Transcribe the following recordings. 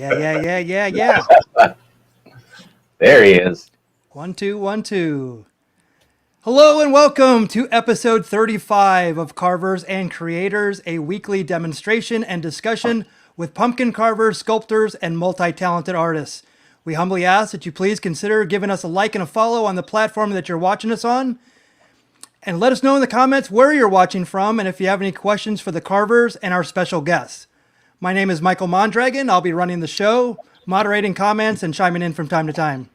Yeah. There he is. 1, 2, 1, 2. Hello and welcome to episode 35 of Carvers and Creators, a weekly demonstration and discussion with pumpkin carvers, sculptors, and multi-talented artists. We humbly ask that you please consider giving us a like and a follow on the platform that you're watching us on. And let us know in the comments where you're watching from and if you have any questions for the carvers and our special guests. My name is Michael Mondragon. I'll be running the show, moderating comments, and chiming in from time to time.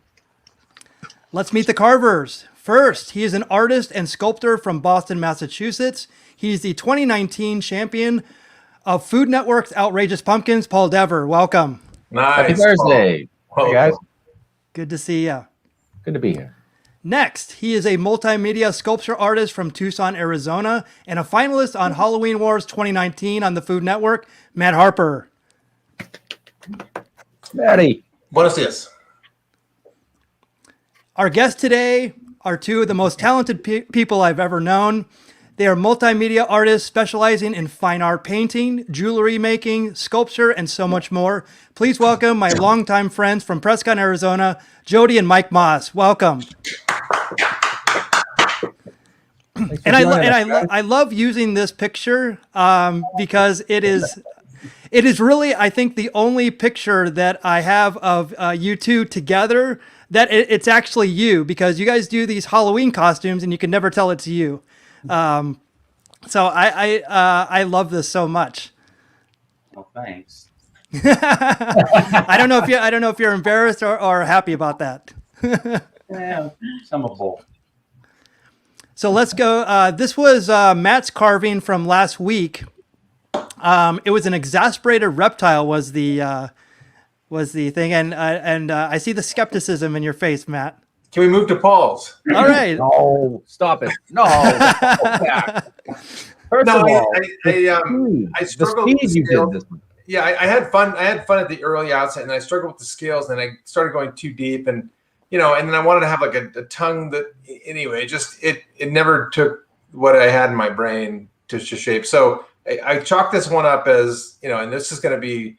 Let's meet the carvers. First, he is an artist and sculptor from Boston, Massachusetts. He's the 2019 champion of Food Network's Outrageous Pumpkins, Paul Dever. Welcome. Nice. Happy Thursday. Hey, guys. Good to see you. Good to be here. Next, he is a multimedia sculpture artist from Tucson, Arizona, and a finalist on Halloween Wars 2019 on the Food Network, Matt Harper. Matty. Buenos dias. Our guests today are two of the most talented people I've ever known. They are multimedia artists specializing in fine art painting, jewelry making, sculpture, and so much more. Please welcome my longtime friends from Prescott, Arizona, Jodi and Mike Maas. Welcome. And I love using this picture because it is really, I think, the only picture that I have of you two together that it's actually you, because you guys do these Halloween costumes and you can never tell it's you. So I love this so much. Well, thanks. I don't know if you're embarrassed or happy about that. Yeah, some of both. So let's go. This was Matt's carving from last week. It was an exasperated reptile was the thing, and I see the skepticism in your face, Matt. Can we move to Paul's? All right. No, stop it. No. First of all, I struggled with the you scales. did this. Yeah, I had fun. I had fun at the early outset, and I struggled with the scales, and I started going too deep, and and then I wanted to have like a tongue that, anyway, just it never took what I had in my brain to shape. So I chalked this one up as, and this is going to be,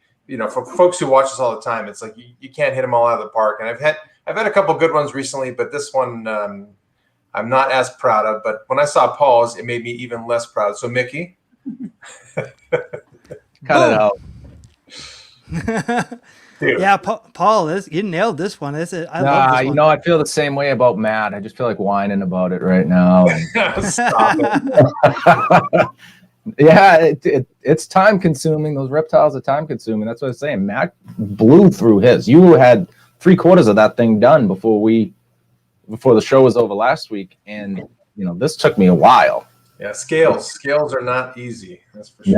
for folks who watch us all the time, it's like you can't hit them all out of the park. And I've had a couple good ones recently, but this one I'm not as proud of. But when I saw Paul's, it made me even less proud. So Mickey, Cut it out. Dude. Yeah, Paul, you nailed this one. I love this one. I feel the same way about Matt. I just feel like whining about it right now. Stop it. Yeah, it's time consuming. Those reptiles are time consuming. That's what I was saying. Matt blew through his. You had 3/4 of that thing done before the show was over last week, and this took me a while. Yeah, scales are not easy. That's for sure.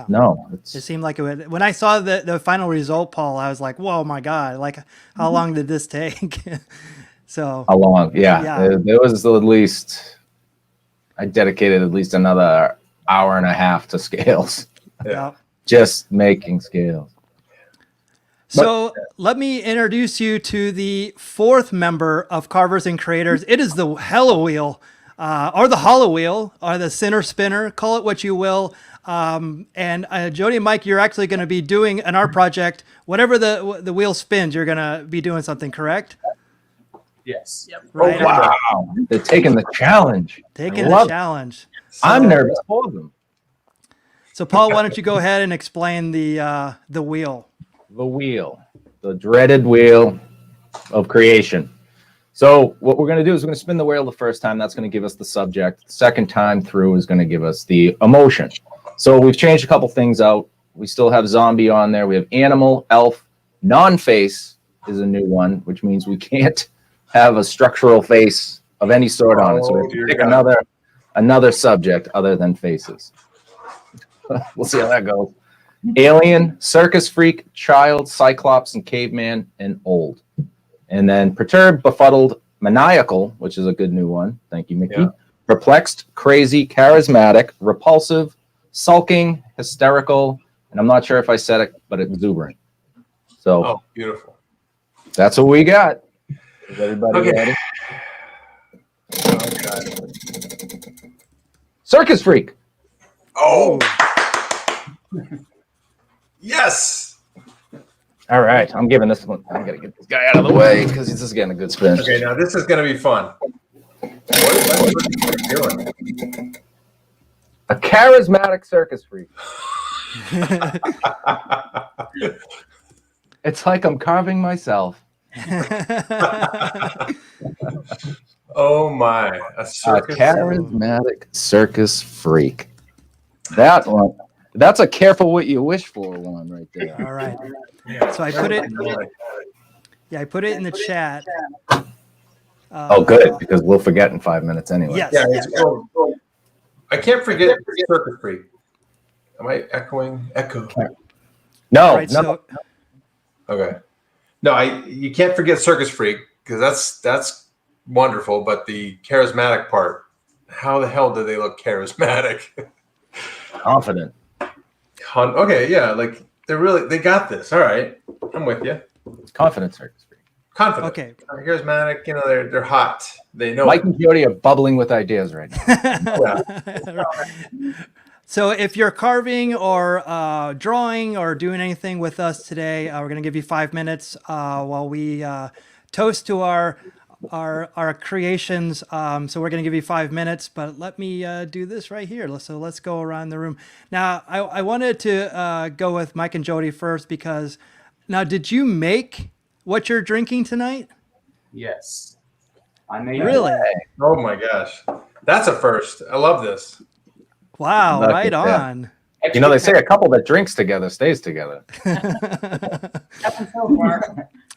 No. It seemed like it would. When I saw the final result, Paul, I was like, "Whoa, my God! Like, how long did this take?" So how long? Yeah. There was at least. I dedicated at least another hour and a half to scales. Yeah. Just making scales. So let me introduce you to the fourth member of Carvers and Creators. It is the Hello Wheel, or the Hollow Wheel, or the Center Spinner. Call it what you will. And Jodi and Mike, you're actually going to be doing an art project. Whatever the wheel spins, you're going to be doing something, correct? Yes. Yep. Right. Oh, wow. They're taking the challenge. Challenge. So, I'm nervous for them. So, Paul, why don't you go ahead and explain the wheel? The wheel. The dreaded wheel of creation. So what we're going to do is we're going to spin the wheel the first time. That's going to give us the subject. The second time through is going to give us the emotion. So we've changed a couple things out. We still have zombie on there. We have animal, elf, non-face is a new one, which means we can't have a structural face of any sort on it. So we have to pick another subject other than faces. We'll see how that goes. Alien, circus freak, child, cyclops, and caveman, and old. And then perturbed, befuddled, maniacal, which is a good new one. Thank you, Mickey. Yeah. Perplexed, crazy, charismatic, repulsive, sulking, hysterical, and I'm not sure if I said it, but exuberant. So, beautiful. That's what we got. Is everybody ready? Circus freak. Oh. Yes. All right, I'm giving this one. I'm gonna get this guy out of the way because he's just getting a good spin. Okay, now this is going to be fun. What are you doing? A charismatic circus freak. It's like I'm carving myself. Oh my! A circus. A charismatic circus freak. That one. That's a careful what you wish for one right there. All right. So I put it. Yeah, I put it in the chat. Oh, good, because we'll forget in 5 minutes anyway. Yes. Yeah, I can't forget circus freak. Am I echoing? Echo. No, All right, no. so Okay. No, you can't forget circus freak because that's wonderful. But the charismatic part, how the hell do they look charismatic? Confident. Okay, yeah, like they got this. All right, I'm with you. Confident circus freak. Confident. Okay. Charismatic. They're hot. They know. Mike and Jodi are bubbling with ideas right now. So if you're carving or drawing or doing anything with us today, we're going to give you 5 minutes while we toast to our creations. So we're going to give you 5 minutes, but let me do this right here. So let's go around the room. Now, I wanted to go with Mike and Jodi first because now, did you make what you're drinking tonight? Yes. I made Really? Oh my gosh, that's a first. I love this. Wow, Look right at that. on. You know, they say a couple that drinks together stays together.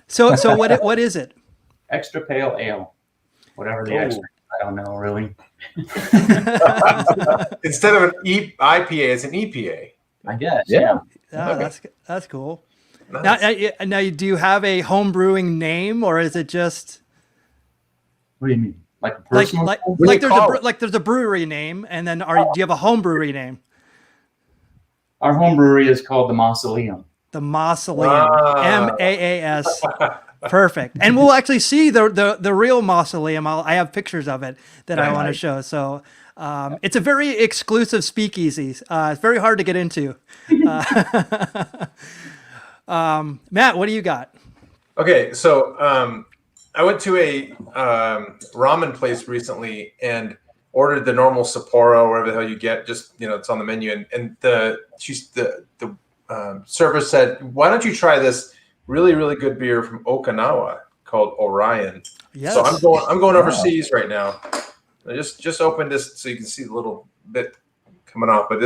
So what is it? Extra pale ale. Whatever the extra. I don't know really. Instead of an IPA, it's an EPA. I guess. Yeah. Oh, Okay. that's cool. Nice. Now, do you have a home brewing name, or is it just What do you mean? Like a like personal? like What do like you there's call like there's a brewery name, and then do you have a home brewery name? Our home brewery is called the Mausoleum. The Mausoleum, Ah. MAAS. Perfect. And we'll actually see the real mausoleum. I have pictures of it that I want to show. So it's a very exclusive speakeasy. It's very hard to get into. Matt, what do you got? Okay, so I went to a ramen place recently and ordered the normal Sapporo, wherever the hell you get. Just it's on the menu, and the server said, "Why don't you try this really, really good beer from Okinawa called Orion?" Yes. So I'm going overseas right now. I just opened this so you can see the little bit coming off, but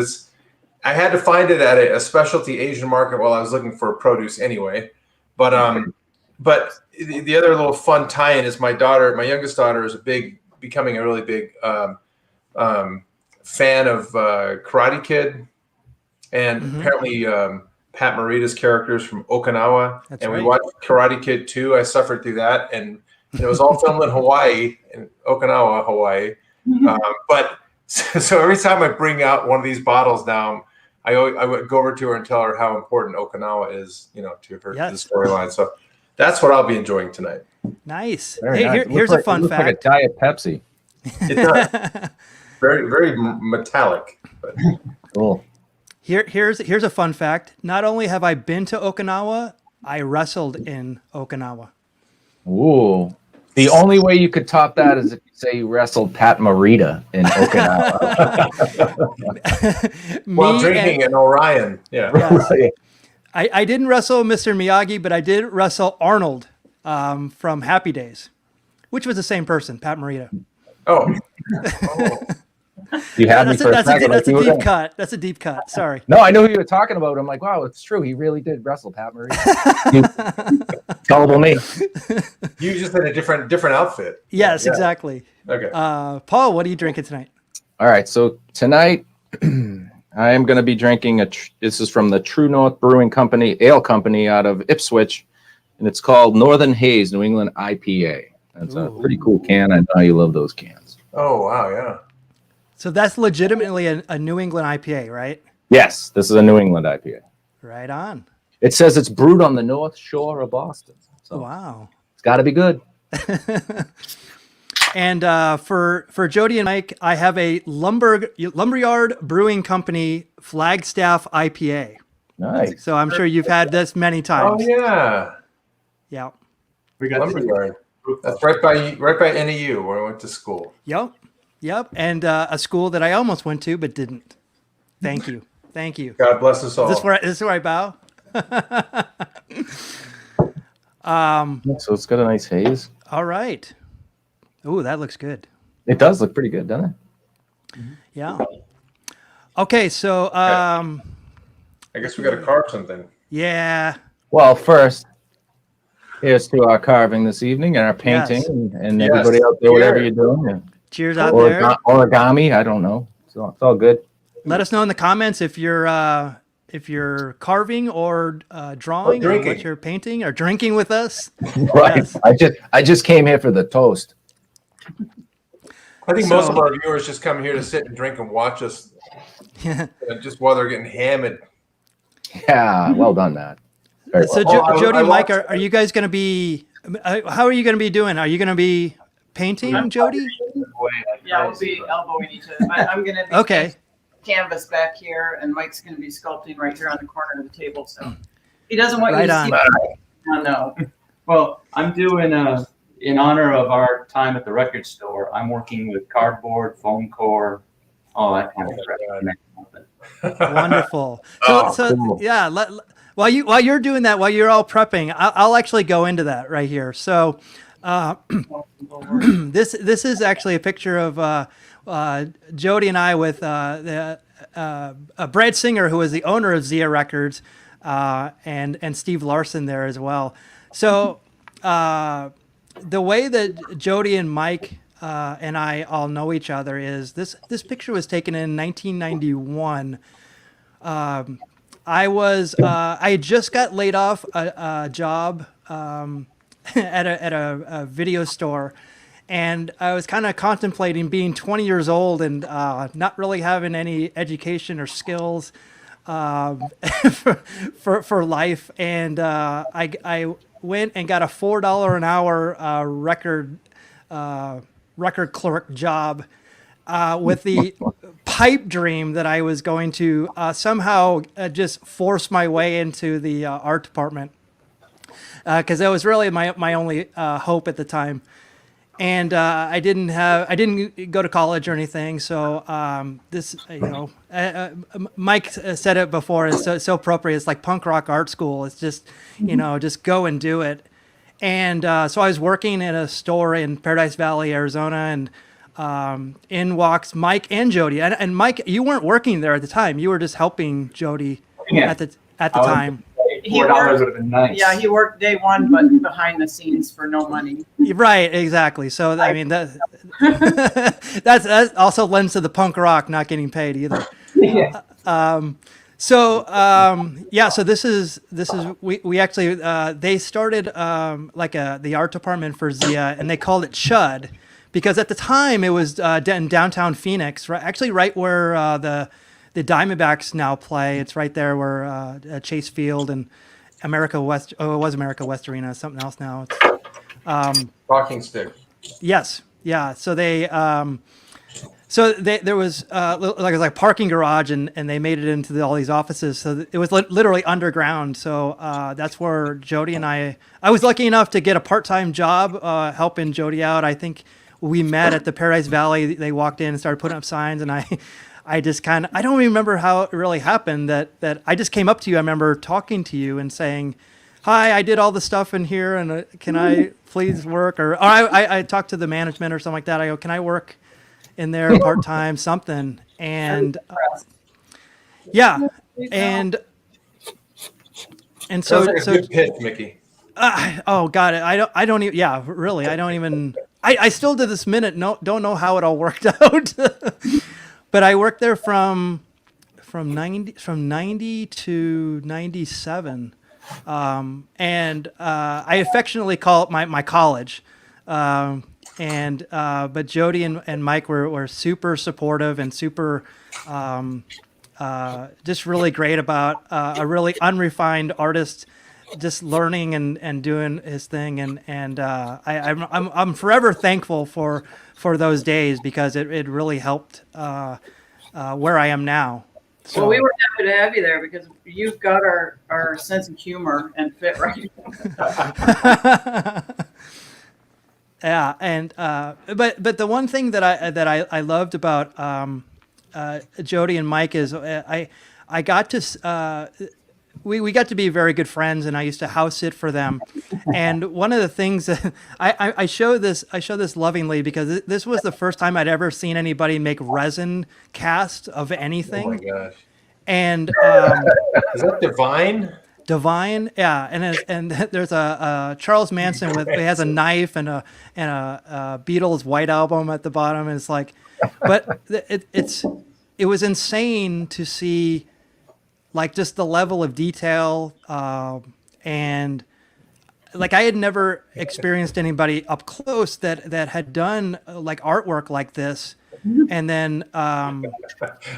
I had to find it at a specialty Asian market while I was looking for produce anyway. But the other little fun tie-in is my youngest daughter is becoming a really big fan of Karate Kid, and apparently Pat Morita's characters from Okinawa. That's and right. we watched Karate Kid 2. I suffered through that, and it was all filmed in Hawaii, in Okinawa, Hawaii. But so every time I bring out one of these bottles now, I would go over to her and tell her how important Okinawa is, to her the storyline. So that's what I'll be enjoying tonight. Nice. Very Hey, nice. here's a fun It looks fact. like a Diet Pepsi. It's very, very metallic. But Cool. Here's a fun fact. Not only have I been to Okinawa, I wrestled in Okinawa. Ooh. The only way you could top that is if you say you wrestled Pat Morita in Okinawa. while drinking an Orion. Yeah. Yes. I didn't wrestle Mr. Miyagi, but I did wrestle Arnold from Happy Days, which was the same person, Pat Morita. Oh. You had me for a second. That's like a you were deep gonna- cut. That's a deep cut. Sorry. No, I know who you were talking about. I'm like, wow, it's true. He really did wrestle Pat Morita. Gullible me. You just had a different outfit. Yes, Yeah. exactly. Okay. Paul, what are you drinking tonight? All right. So tonight, I am going to be drinking this is from the True North Brewing Company, ale company out of Ipswich, and it's called Northern Haze New England IPA. That's a pretty cool can. I know you love those cans. Oh, wow. Yeah. So that's legitimately a New England IPA, right? Yes, this is a New England IPA. Right on. It says it's brewed on the North Shore of Boston. So Wow. it's got to be good. And for Jodi and Mike, I have a Lumberyard Brewing Company Flagstaff IPA. Nice. So I'm sure you've had this many Oh times. yeah, Yeah. We got lumberyard. That's right by NEU where I went to school. Yep. And a school that I almost went to but didn't. Thank you. God bless us all. Is this where I bow? So it's got a nice haze. All right. Ooh, that looks good. It does look pretty good, doesn't it? Yeah. Okay, so I guess we got to carve something. yeah. Well, first, here's to our carving this evening and our painting Yes. and Yes. everybody out there, whatever Cheers. you're doing. And Cheers out there. origami, I don't know. So it's all good. Let us know in the comments if you're carving or drawing, Or or drinking. what you're painting, or drinking with us. Right. Yes. I just came here for the toast. I think So- most of our viewers just come here to sit and drink and watch us just while they're getting hammered. Yeah, well done, Matt. Very So well. Jodi I and Mike, watched- are you guys going to be? How are you going to be doing? Are you going to be painting, Jodi? Yeah, we'll be elbowing each other. But I'm gonna be Okay. canvas back here, and Mike's gonna be sculpting right here on the corner of the table. So he doesn't want Right you to on. see. No. Well, I'm doing in honor of our time at the record store. I'm working with cardboard, foam core, all that kind of stuff. Wonderful. Oh, So cool. yeah. While you're doing that, while you're all prepping, I'll actually go into that right here. So. This is actually a picture of Jodi and I with Brad Singer, who is the owner of Zia Records, and Steve Larson there as well. So the way that Jodi and Mike and I all know each other is this picture was taken in 1991. I had just got laid off a job. At a video store, and I was kind of contemplating being 20 years old and not really having any education or skills for life, and I went and got a $4 an hour record clerk job with the pipe dream that I was going to somehow just force my way into the art department. Because that was really my only hope at the time, and I didn't go to college or anything. So Mike said it before. It's so appropriate. It's like punk rock art school. It's just just go and do it. And so I was working at a store in Paradise Valley, Arizona, and in walks Mike and Jodi. And Mike, you weren't working there at the time. You were just helping Jodi Yeah. at the time. $4 would have been nice. Yeah, he worked day one, but behind the scenes for no money. Right, exactly. So I mean that also lends to the punk rock not getting paid either. Yeah. So this is we actually they started the art department for Zia, and they called it Chud because at the time it was in downtown Phoenix, right where the Diamondbacks now play. It's right there where Chase Field and America West. Oh, it was America West Arena. Something else now. It's, Walking stick. yes, yeah. So there was like a parking garage, and they made it into all these offices. So it was literally underground. So that's where Jodi and I was lucky enough to get a part-time job helping Jodi out. I think we met at the Paradise Valley. They walked in and started putting up signs, and I just I don't even remember how it really happened that I just came up to you. I remember talking to you and saying, hi, I did all the stuff in here, and can I please work? Or I talked to the management or something like that. I go, can I work in there part-time, something? And yeah, and Sounds like a good pitch, Mickey. oh God, I don't even, yeah, really, I don't even, I still to this minute don't know how it all worked out. But I worked there from 90 to 97. And I affectionately call it my college. But Jodi and Mike were super supportive and super just really great about a really unrefined artist just learning and doing his thing, and I'm forever thankful for those days because it really helped where I am now. So Well, we were happy to have you there because you've got our sense of humor and fit right. yeah, and but the one thing that I loved about Jodi and Mike is I got to we got to be very good friends, and I used to house sit for them. And one of the things that I show this lovingly because this was the first time I'd ever seen anybody make resin cast of anything. Oh my gosh. And Is that Divine? yeah, and there's a Charles Manson he has a knife and a Beatles White Album at the bottom, and it's like, but it was insane to see, like, just the level of detail, and like I had never experienced anybody up close that had done like artwork like this. And then I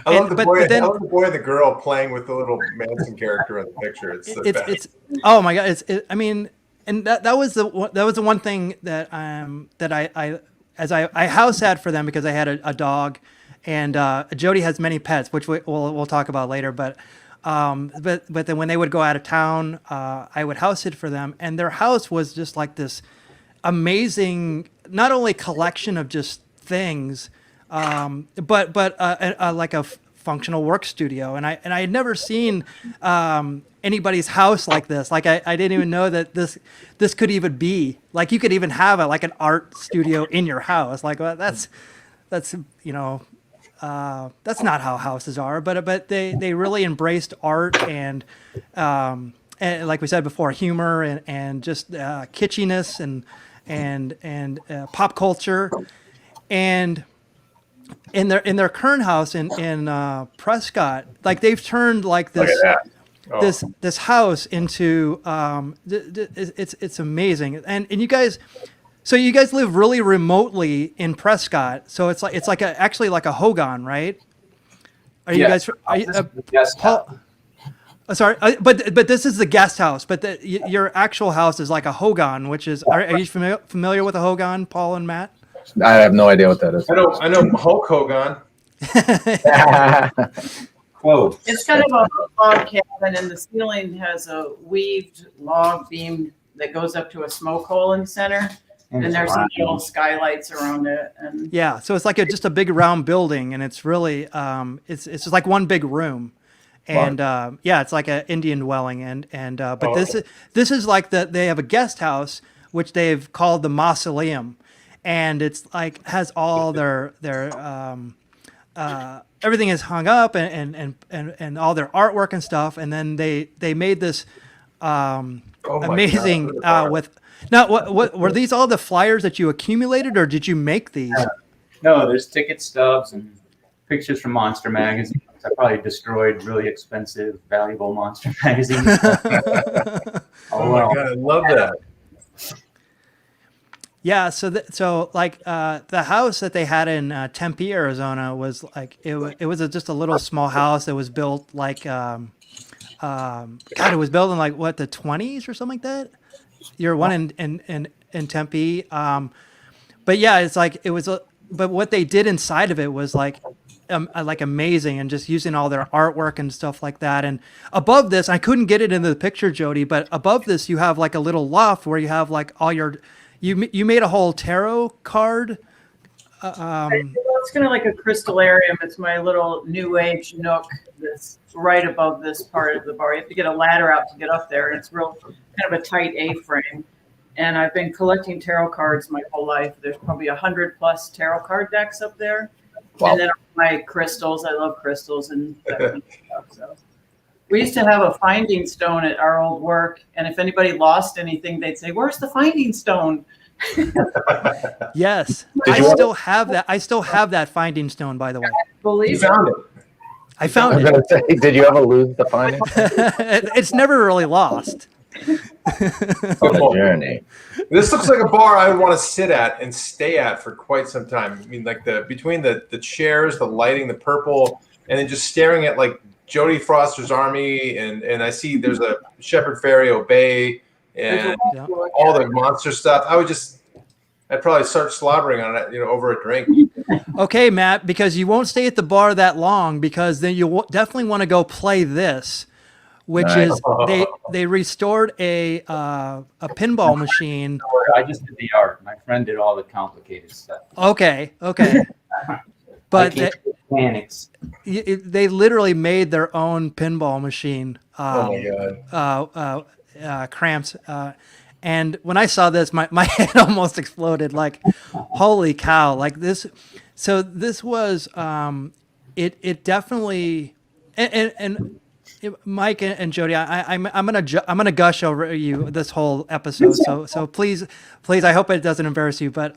love the boy and the girl playing with the little Manson character in the picture. It's the best. It's oh my god! I mean, and that was the one thing that I house sat for them because I had a dog, and Jodi has many pets, which we'll talk about later. But then when they would go out of town, I would house sit for them, and their house was just like this amazing, not only collection of just things. But like a functional work studio, and I had never seen anybody's house like this. Like I didn't even know that this could even be like you could even have like an art studio in your house. Like that's you know that's not how houses are. But they really embraced art and like we said before, humor and just kitschiness and pop culture. And in their current house in Prescott, like they've turned like this house into it's amazing. And you guys live really remotely in Prescott, so it's actually like a hogan, right? Are you guys? Paul, sorry, but this is the guest house. But your actual house is like a hogan, which is. Are you familiar with a hogan, Paul and Matt? I have no idea what that is. I know Hulk Hogan. Close. It's kind of a log cabin, and the ceiling has a weaved log beam that goes up to a smoke hole in the center, and there's some little skylights around it. And yeah, so it's like just a big round building, and it's really it's just like one big room. And yeah, it's like an Indian dwelling, and but this is like they have a guest house which they've called the mausoleum. And it's like has all their everything is hung up and all their artwork and stuff. And then they made this amazing with now what were these all the flyers that you accumulated or did you make these? No, there's ticket stubs and pictures from Monster magazines. I probably destroyed really expensive, valuable Monster magazines. Oh my god, I love that. Yeah, so like the house that they had in Tempe, Arizona, was like it was just a little small house that was built like God, it was built in like what the 20s or something like that. You're one in Tempe, but yeah, it's like it was. But what they did inside of it was like amazing, and just using all their artwork and stuff like that. And above this, I couldn't get it into the picture, Jodi, but above this, you have like a little loft where you have like all your. You made a whole tarot card. It's kind of like a crystallarium. It's my little new age nook that's right above this part of the bar. You have to get a ladder out to get up there, and it's real kind of a tight A-frame. And I've been collecting tarot cards my whole life. There's probably 100+ tarot card decks up there. Wow. And then my crystals. I love crystals and that kind of stuff. So. We used to have a finding stone at our old work, and if anybody lost anything, they'd say, "Where's the finding stone?" Yes, I still have that. I still have that finding stone, by the way. You found it. I found it. I was gonna say, did you ever lose the finding? It's never really lost. On a journey. This looks like a bar I would want to sit at and stay at for quite some time. I mean, like between the chairs, the lighting, the purple, and then just staring at like Jodie Foster's Army, and I see there's a Shepard Fairey Obey, and all the monster stuff. I would just I'd probably start slobbering on it, over a drink. Okay, Matt, because you won't stay at the bar that long, because then you definitely want to go play this, which Nice. is they restored a pinball machine. I just did the art. My friend did all the complicated stuff. Okay. But Mechanics. they literally made their own pinball machine. Oh my God. Cramps. And when I saw this, my head almost exploded. Like, holy cow! Like this. So this was it definitely and Mike and Jodi, I'm gonna gush over you this whole episode. So please, I hope it doesn't embarrass you. But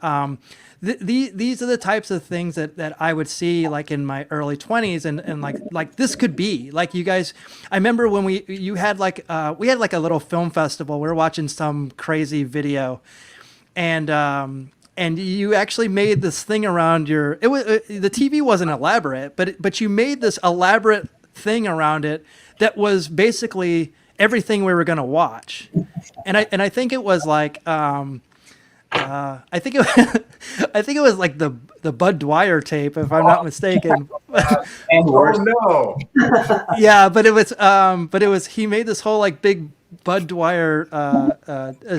these are the types of things that I would see like in my early 20s, and like this could be like you guys. I remember when we had like a little film festival. We were watching some crazy video, and you actually made this thing around your. The TV wasn't elaborate, but you made this elaborate thing around it that was basically everything we were going to watch, and I think it was like I think it was like the Bud Dwyer tape, if I'm not mistaken. And worse. Oh no! Yeah, but it was he made this whole like big Bud Dwyer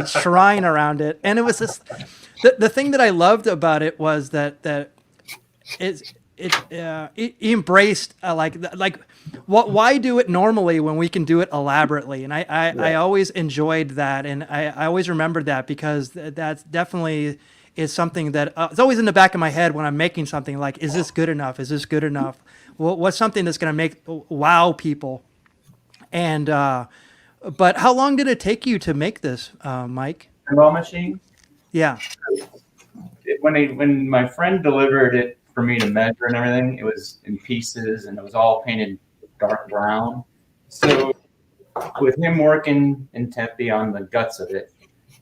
shrine around it, and it was this. The thing that I loved about it was that it embraced why do it normally when we can do it elaborately, and I always enjoyed that, and I always remembered that, because that's definitely is something that it's always in the back of my head when I'm making something. Like, is this good enough? Is this good enough? What's something that's going to make wow people? And but how long did it take you to make this, Mike? Pinball machine. Yeah. When my friend delivered it for me to measure and everything, it was in pieces and it was all painted dark brown. So with him working in Tempe on the guts of it,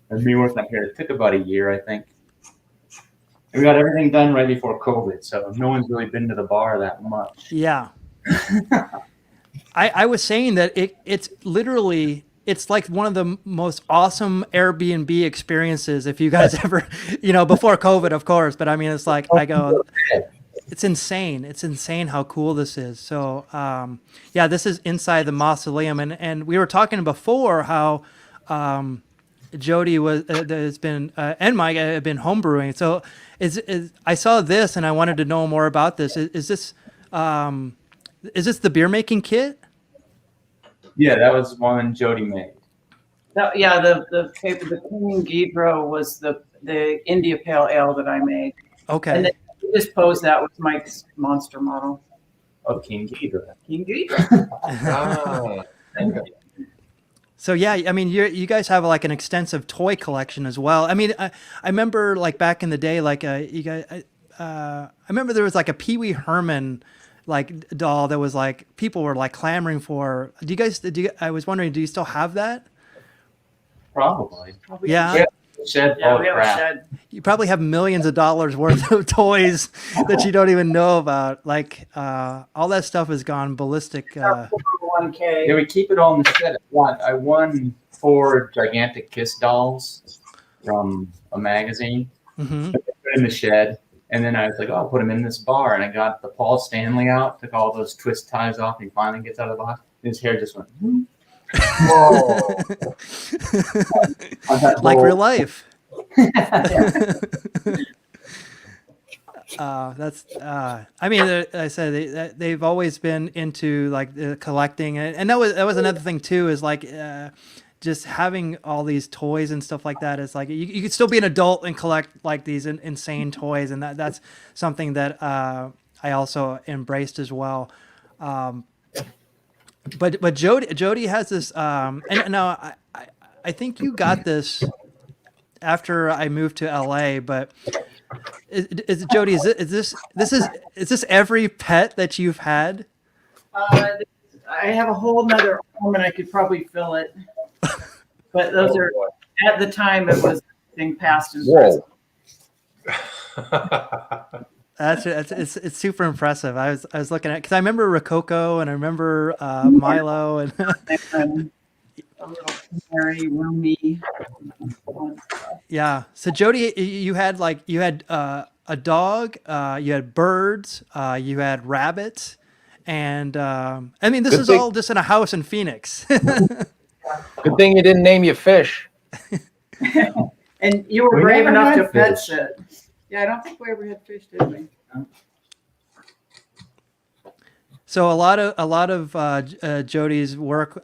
and me working up here, it took about a year, I think. And we got everything done right before COVID, so no one's really been to the bar that much. Yeah. I was saying that it's literally, it's like one of the most awesome Airbnb experiences if you guys ever, before COVID, of course. But I mean, it's like, I go, it's insane. It's insane how cool this is. So, yeah, this is inside the mausoleum. And we were talking before how Jodi has been, and Mike have been homebrewing. So I saw this and I wanted to know more about this. Is this the beer making kit? Yeah, that was one Jodi made. Yeah, the paper, the King Ghidra was the India Pale Ale that I made. Okay. And then we just posed that with Mike's monster model. Of King Ghidra. King Ghidra. Ah, So yeah, I mean, you guys have like an extensive toy collection as well. I mean, I remember like back in the day, like you guys, I remember there was like a Pee Wee Herman like doll that was like people were like clamoring for. I was wondering, do you still have that? Probably. Yeah. Shed. Yeah, we have a shed. You probably have millions of dollars worth of toys that you don't even know about. Like all that stuff has gone ballistic. 1K. Yeah, we keep it all in the shed. I won 4 gigantic Kiss dolls from a magazine. Mm-hmm. Put it in the shed. And then I was like, oh, I'll put him in this bar. And I got the Paul Stanley out, took all those twist ties off, and he finally gets out of the box. And his hair just went, whoa. Like real life. I mean, I said they've always been into like the collecting, and that was another thing too. Is like just having all these toys and stuff like that. Is like you could still be an adult and collect like these insane toys, and that's something that I also embraced as well. But Jodi has this, and now I think you got this after I moved to LA. But is Jodi? Is this every pet that you've had? I have a whole nother room and I could probably fill it. But those are at the time it was being past and present. It's super impressive. I was looking at, because I remember Rococo and I remember Milo and A little canary, roomy. Yeah. So Jodi, you had a dog, you had birds, you had rabbits, and I mean, this Good is thing- all just in a house in Phoenix. Good thing you didn't name your fish. And you were We brave never enough had to pet fish. sit. Yeah, I don't think we ever had fish, did we? So a lot of Jodi's work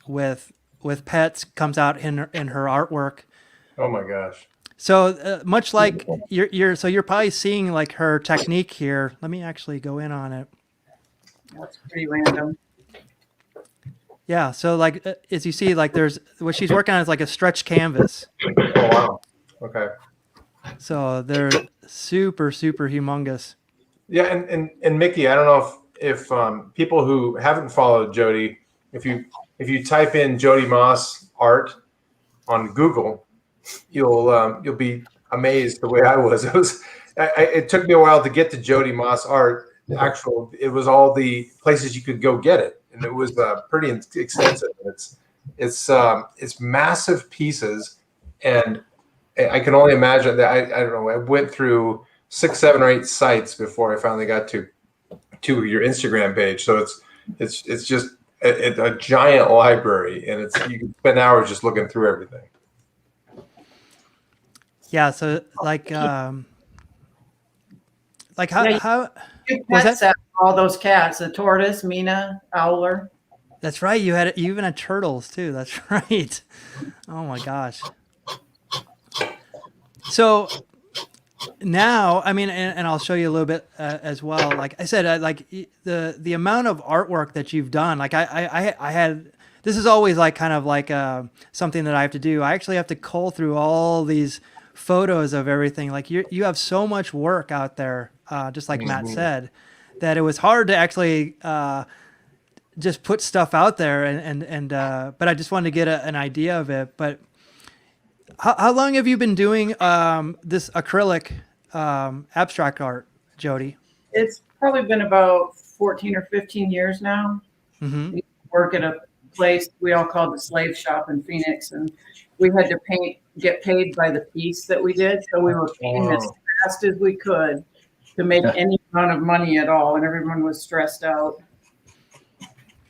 with pets comes out in her artwork. Oh my gosh. So much like you're probably seeing like her technique here. Let me actually go in on it. That's pretty random. Yeah. So like as you see, like there's what she's working on is like a stretch canvas. Oh wow. Okay. So they're super humongous. Yeah, and Mickey, I don't know if people who haven't followed Jodi, if you type in Jodi Maas art on Google, you'll be amazed the way I was. It took me a while to get to Jodi Maas art. It was all the places you could go get it, and it was pretty extensive. It's massive pieces, and I can only imagine that. I don't know. I went through 6, 7, or 8 sites before I finally got to your Instagram page. So it's just a giant library, and you can spend hours just looking through everything. Yeah. So like how Yeah, how You Was pet sat all those cats, the tortoise, Mina, Owler. that's right. You even had turtles too. That's right. Oh my gosh. So now, I mean, and I'll show you a little bit as well. Like I said, the amount of artwork that you've done. Like I had. This is always like kind of like something that I have to do. I actually have to cull through all these photos of everything. Like you have so much work out there, just like Matt said, that it was hard to actually just put stuff out there. But I just wanted to get an idea of it. But how long have you been doing this acrylic abstract art, Jodi? It's probably been about 14 or 15 years now. Mm-hmm. We work at a place we all called the slave shop in Phoenix, and we had to get paid by the piece that we did. So we were painting as fast as we could to make any amount of money at all, and everyone was stressed out.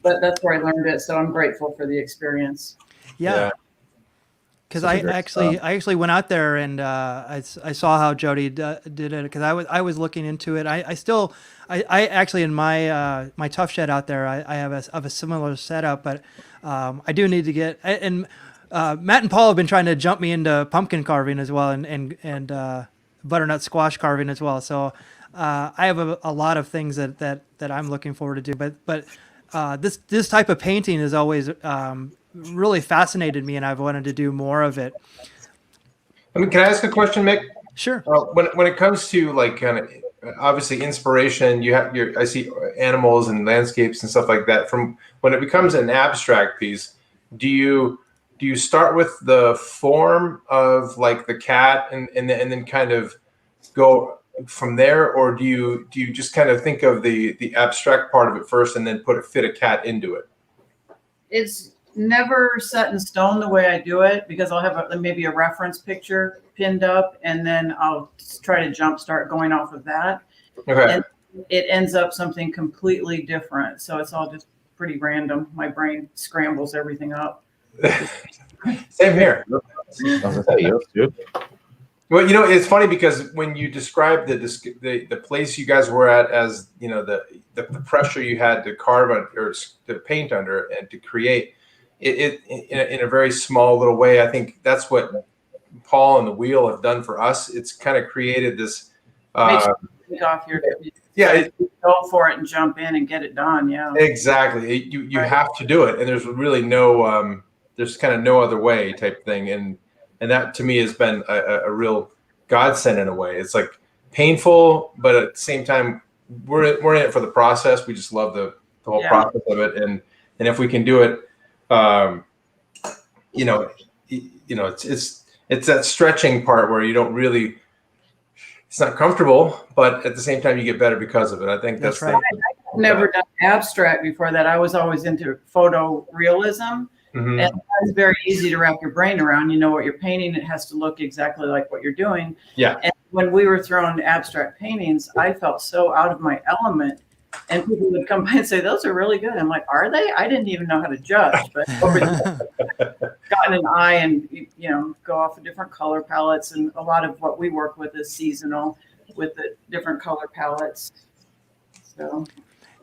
But that's where I learned it, so I'm grateful for the experience. Yeah. Because I actually went out there and I saw how Jodi did it, because I was looking into it. I actually in my my Tough Shed out there I have a similar setup, but I do need to get, and Matt and Paul have been trying to jump me into pumpkin carving as well, and butternut squash carving as well. So I have a lot of things that I'm looking forward to do. But this type of painting is always really fascinated me, and I've wanted to do more of it. I mean, can I ask a question, Mick? Sure. When it comes to like kind of obviously inspiration, I see animals and landscapes and stuff like that. From when it becomes an abstract piece, do you start with the form of like the cat and then kind of go from there, or do you just kind of think of the abstract part of it first and then fit a cat into it? It's never set in stone the way I do it, because I'll have maybe a reference picture pinned up, and then I'll try to jumpstart going off of that. Okay. And it ends up something completely different. So it's all just pretty random. My brain scrambles everything up. Same here. Well, you know, it's funny because when you describe the place you guys were at as, you know, the pressure you had to carve on, or to paint under and to create it in a very small little way, I think that's what Paul and the wheel have done for us. It's kind of created this. Off your, go for it and jump in and get it done. Yeah, exactly. You have to do it, and there's really no there's kind of no other way type thing, and that to me has been a real godsend in a way. It's like painful, but at the same time, we're in it for the process. We just love the whole process of it, and if we can do it, it's that stretching part where you don't really. It's not comfortable, but at the same time, you get better because of it. I think that's right. I've never done abstract before that. I was always into photo realism. Mhm. And it's very easy to wrap your brain around. You know what you're painting. It has to look exactly like what you're doing. Yeah. And when we were throwing abstract paintings, I felt so out of my element. And people would come by and say, those are really good. I'm like, are they? I didn't even know how to judge. But over the gotten an eye and, go off of different color palettes. And a lot of what we work with is seasonal with the different color palettes. So.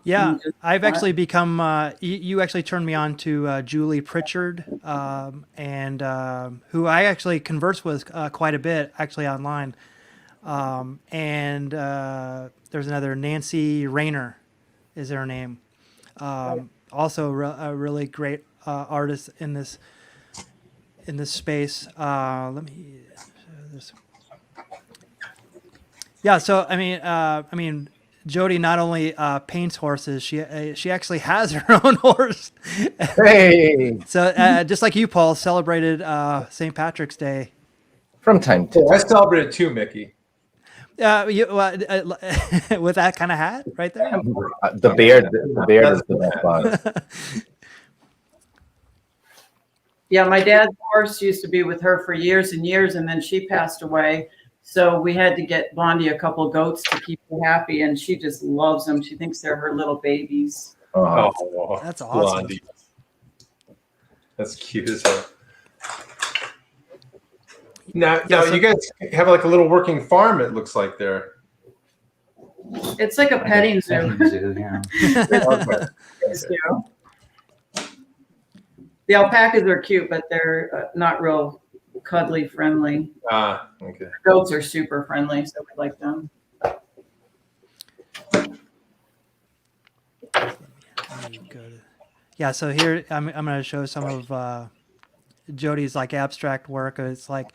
Yeah, I've actually become, you actually turned me on to Julie Pritchard, and who I actually converse with quite a bit, actually online. And there's another, Nancy Rayner is her name. Also a really great artist in this space. Let me show this. Yeah, so I mean, Jodi not only paints horses, she actually has her own horse. Hey, So just like you, Paul, celebrated St. Patrick's Day. from time to Oh, I celebrated too, Mickey. With that kind of hat right there. the beard is the best part. Yeah, my dad's horse used to be with her for years and years, and then she passed away. So we had to get Blondie a couple goats to keep her happy, and she just loves them. She thinks they're her little babies. Oh, That's awesome. Blondie. That's cute as hell. Now you guys have like a little working farm, it looks like there. It's like a petting zoo. Yeah. The alpacas are cute, but they're not real cuddly friendly. Ah, okay. Goats are super friendly, so we like them. Yeah, so here I'm going to show some of Jodi's like abstract work. It's like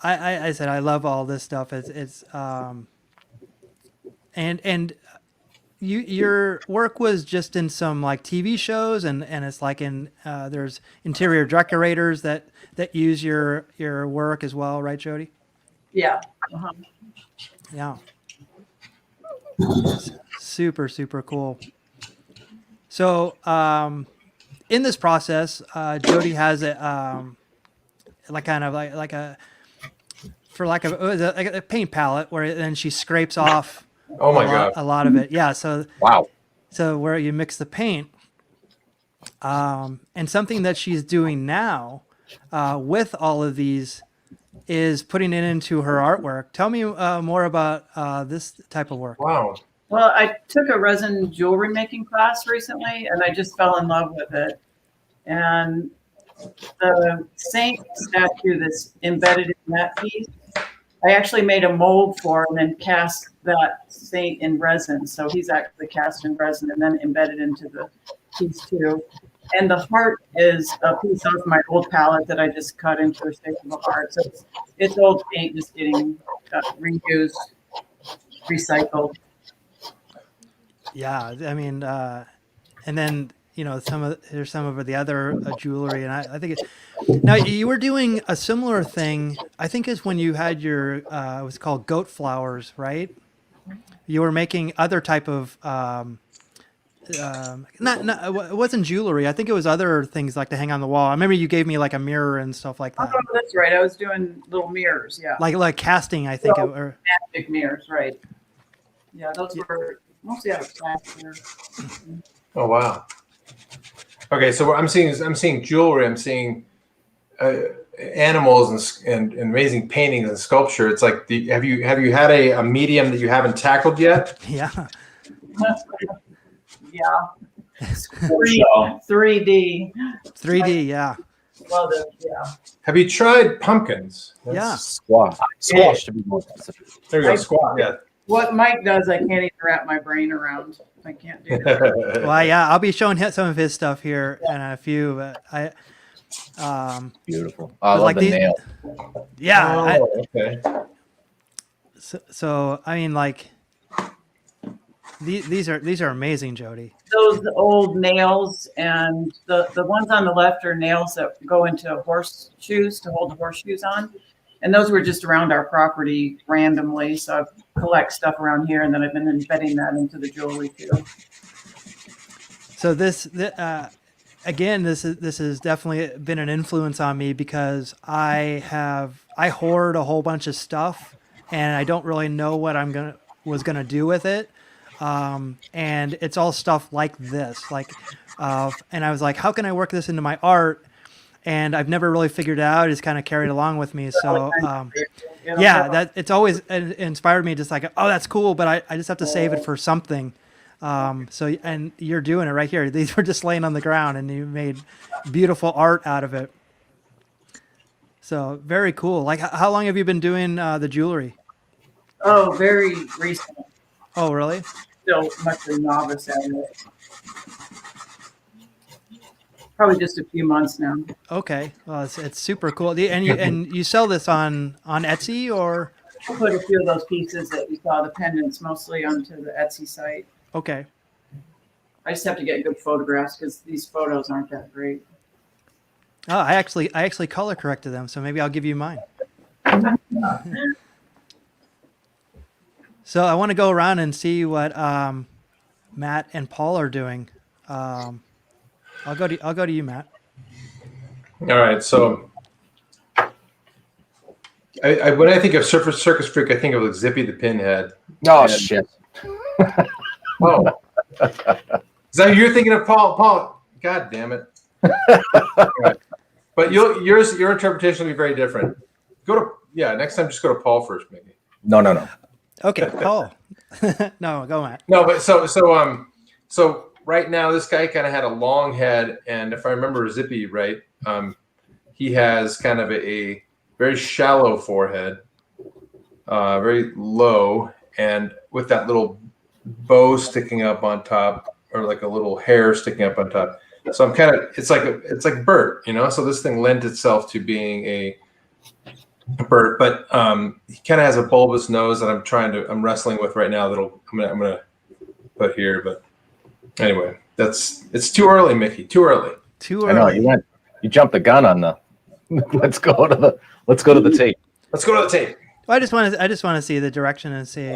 I said, I love all this stuff. It's and your work was just in some like TV shows, and it's like in there's interior decorators that use your work as well, right, Jodi? Yeah. Uh-huh. Yeah. It's super cool. So in this process, Jodi has a like a paint palette where then she scrapes off Oh my God. a lot of it. Yeah. So Wow. So where you mix the paint, and something that she's doing now with all of these is putting it into her artwork. Tell me more about this type of work. Wow. Well, I took a resin jewelry making class recently, and I just fell in love with it. And the saint statue that's embedded in that piece, I actually made a mold for and then cast that saint in resin. So he's actually cast in resin and then embedded into the piece too. And the heart is a piece of my old palette that I just cut into a shape of a heart. So it's old paint just getting reused, recycled. Yeah, I mean, and then there's some of the other jewelry, and I think now you were doing a similar thing. I think is when you had your it was called goat flowers, right? You were making other type of it wasn't jewelry. I think it was other things like to hang on the wall. I remember you gave me like a mirror and stuff like that. Oh, that's right. I was doing little mirrors. Yeah. Like casting, I think. Or magic mirrors, right? Yeah, those were mostly out of plaster. Oh wow. Okay, so I'm seeing jewelry. I'm seeing animals and amazing paintings and sculpture. It's like have you had a medium that you haven't tackled yet? Yeah. Yeah. 3D. 3D, yeah. Love it. Yeah. Have you tried pumpkins? Yeah. Squash to be more specific. There you go. Squash. Yeah. What Mike does, I can't even wrap my brain around. I can't do that. Well, yeah, I'll be showing some of his stuff here in a few. But Beautiful. I love the nail. Yeah. Oh, okay. So I mean, like these are amazing, Jodi. Those old nails, and the ones on the left are nails that go into horseshoes to hold the horseshoes on. And those were just around our property randomly. So I collect stuff around here, and then I've been embedding that into the jewelry too. So again, this has definitely been an influence on me because I hoard a whole bunch of stuff and I don't really know what was gonna do with it. And it's all stuff like this, and I was like, how can I work this into my art? And I've never really figured it out. It's kind of carried along with me. So, that it's always inspired me. Just like, oh, that's cool, but I just have to save it for something. And you're doing it right here. These were just laying on the ground, and you made beautiful art out of it. So very cool. Like, how long have you been doing the jewelry? Oh, very recent. Oh, really? Still much a novice at it. Probably just a few months now. Okay, well, it's super cool. And you sell this on Etsy or? I put a few of those pieces that you saw, the pendants, mostly onto the Etsy site. Okay. I just have to get good photographs because these photos aren't that great. Oh, I actually color corrected them, so maybe I'll give you mine. So I want to go around and see what Matt and Paul are doing. I'll go to you, Matt. All right. So when I think of Circus Freak, I think of like Zippy the Pinhead. Oh, shit. Oh. Is that who you're thinking of, Paul? Paul, God damn it. Right. But your interpretation will be very different. Next time just go to Paul first, maybe. No. Okay, Paul. No, go, Matt. No, but so right now this guy kind of had a long head, and if I remember Zippy right, he has kind of a very shallow forehead, very low, and with that little bow sticking up on top, or like a little hair sticking up on top. So I'm kind of, it's like Bert, So this thing lent itself to being a Bert, but he kind of has a bulbous nose that I'm wrestling with right now. I'm gonna put here, but anyway, it's too early, Mickey. Too early. I know you jumped the gun on the. Let's go to the tape. Let's go to the tape. Well, I just want to see the direction and see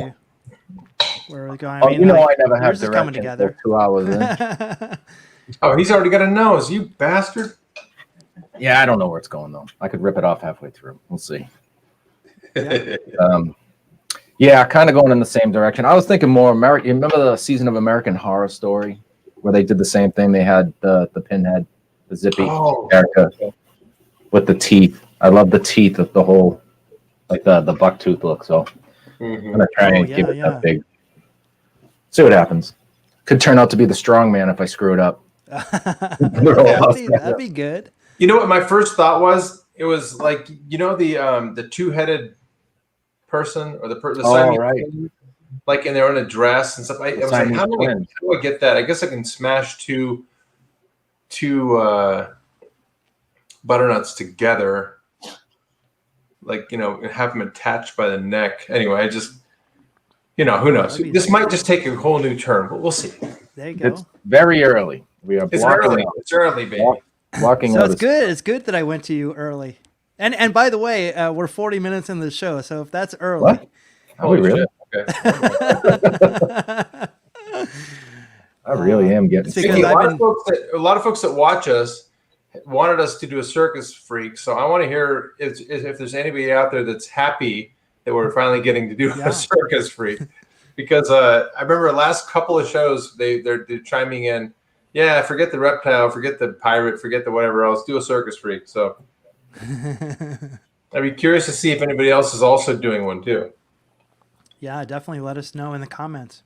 where we're going. I never have direction coming together. 2 hours in. Oh, he's already got a nose, you bastard. Yeah, I don't know where it's going though. I could rip it off halfway through. We'll see. Yeah. Kind of going in the same direction. I was thinking more American. You remember the season of American Horror Story where they did the same thing? They had the pinhead, the Zippy character with the teeth. I love the teeth of the whole, like the buck tooth look. So I'm gonna try and give it that big. See what happens. Could turn out to be the strong man if I screw it up. That'd be good. You know what my first thought was? It was like, the two-headed person or the Siamese twin, like, and they're in a dress and stuff. I was like, how do I get that? I guess I can smash two butternuts together, like, and have them attached by the neck. Anyway, I just, who knows? This might just take a whole new turn, but we'll see. There you go. It's very early. We are. It's early, baby. Walking. So it's good. It's good that I went to you early. And by the way, we're 40 minutes in the show, so if that's early. What? Are we really? Okay. I really am getting sick. A lot of folks that watch us wanted us to do a Circus Freak, so I want to hear if there's anybody out there that's happy that we're finally getting to do a Circus Freak. Because I remember the last couple of shows, they're chiming in, yeah, forget the reptile, forget the pirate, forget the whatever else, do a Circus Freak. So I'd be curious to see if anybody else is also doing one too. Yeah, definitely let us know in the comments.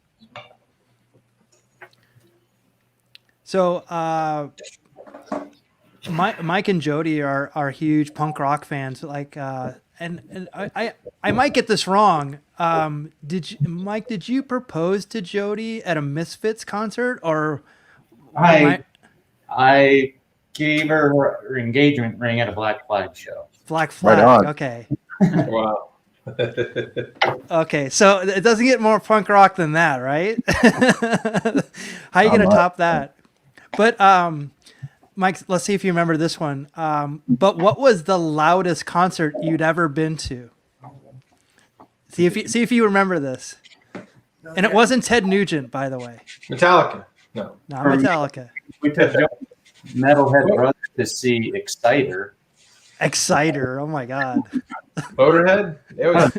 So Mike and Jodi are huge punk rock fans. Like, and I might get this wrong. Mike, did you propose to Jodi at a Misfits concert, or I gave her her engagement ring at a Black Flag show. Black Flag, right on. Okay. Wow. Okay, so it doesn't get more punk rock than that, right? How are you going to top that? But Mike, let's see if you remember this one. But what was the loudest concert you'd ever been to? See if you remember this. And it wasn't Ted Nugent, by the way. Metallica. No. Not Metallica. We took Metalhead Brothers to see Exciter. Exciter. Oh my God. Motorhead. It was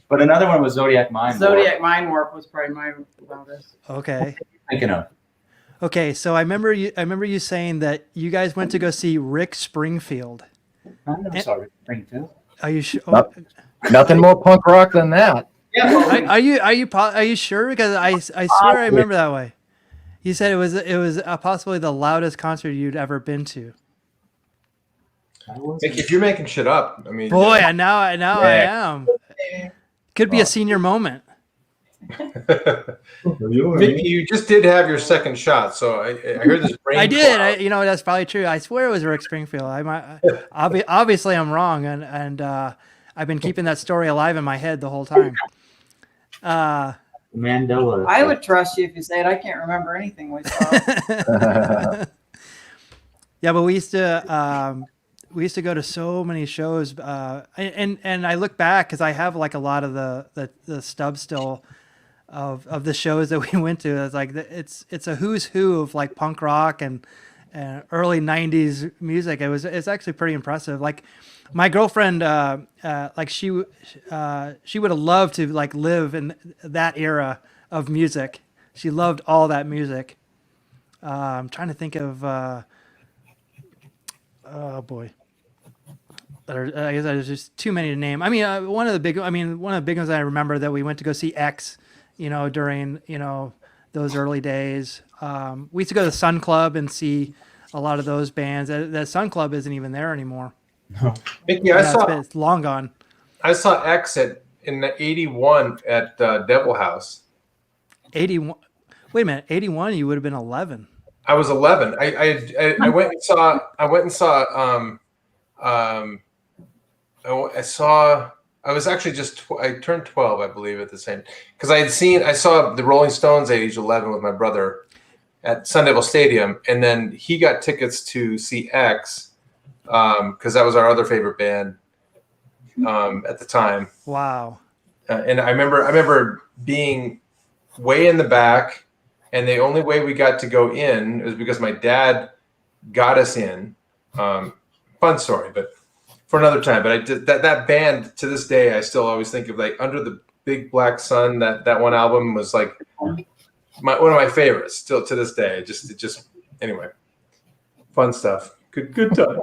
But another one was Zodiac Mind Warp. Zodiac Mind Warp was probably my loudest. Okay. Thinking of. Okay. So I remember you saying that you guys went to go see Rick Springfield. I never saw Rick Springfield. Are you sure? Nothing more punk rock than that. Yeah, well, Are you sure? Because I swear I remember that way. You said it was possibly the loudest concert you'd ever been to. Mickey, if you're making shit up, I mean, Boy, now I am. Could be a senior moment. Mickey, you just did have your second shot, so I heard this brain. I did. cloud. That's probably true. I swear it was Rick Springfield. Obviously I'm wrong, and I've been keeping that story alive in my head the whole time. Mandela. I would trust you if you say it. I can't remember anything we saw. Yeah, but we used to go to so many shows, and I look back because I have like a lot of the stubs still of the shows that we went to. It's like it's a who's who of like punk rock and early '90s music. It's actually pretty impressive. Like my girlfriend, like she would have loved to like live in that era of music. She loved all that music. I'm trying to think of. Oh boy. I guess there's just too many to name. I mean, one of the big ones I remember that we went to go see X, during, those early days. We used to go to the Sun Club and see a lot of those bands. The Sun Club isn't even there anymore. No. Mickey, It's long gone. I saw X in '81 at Devil House. 81. Wait a minute. 81. You would have been 11. I was 11. I went and saw. I was actually I turned 12, I believe, at the same, because I saw the Rolling Stones at age 11 with my brother at Sun Devil Stadium, and then he got tickets to see X because that was our other favorite band at the time. Wow. And I remember being way in the back, and the only way we got to go in was because my dad got us in. Fun story, but for another time. But I did that band, to this day, I still always think of, like, Under the Big Black Sun. That one album was like one of my favorites still to this day. Anyway, fun stuff. Good time.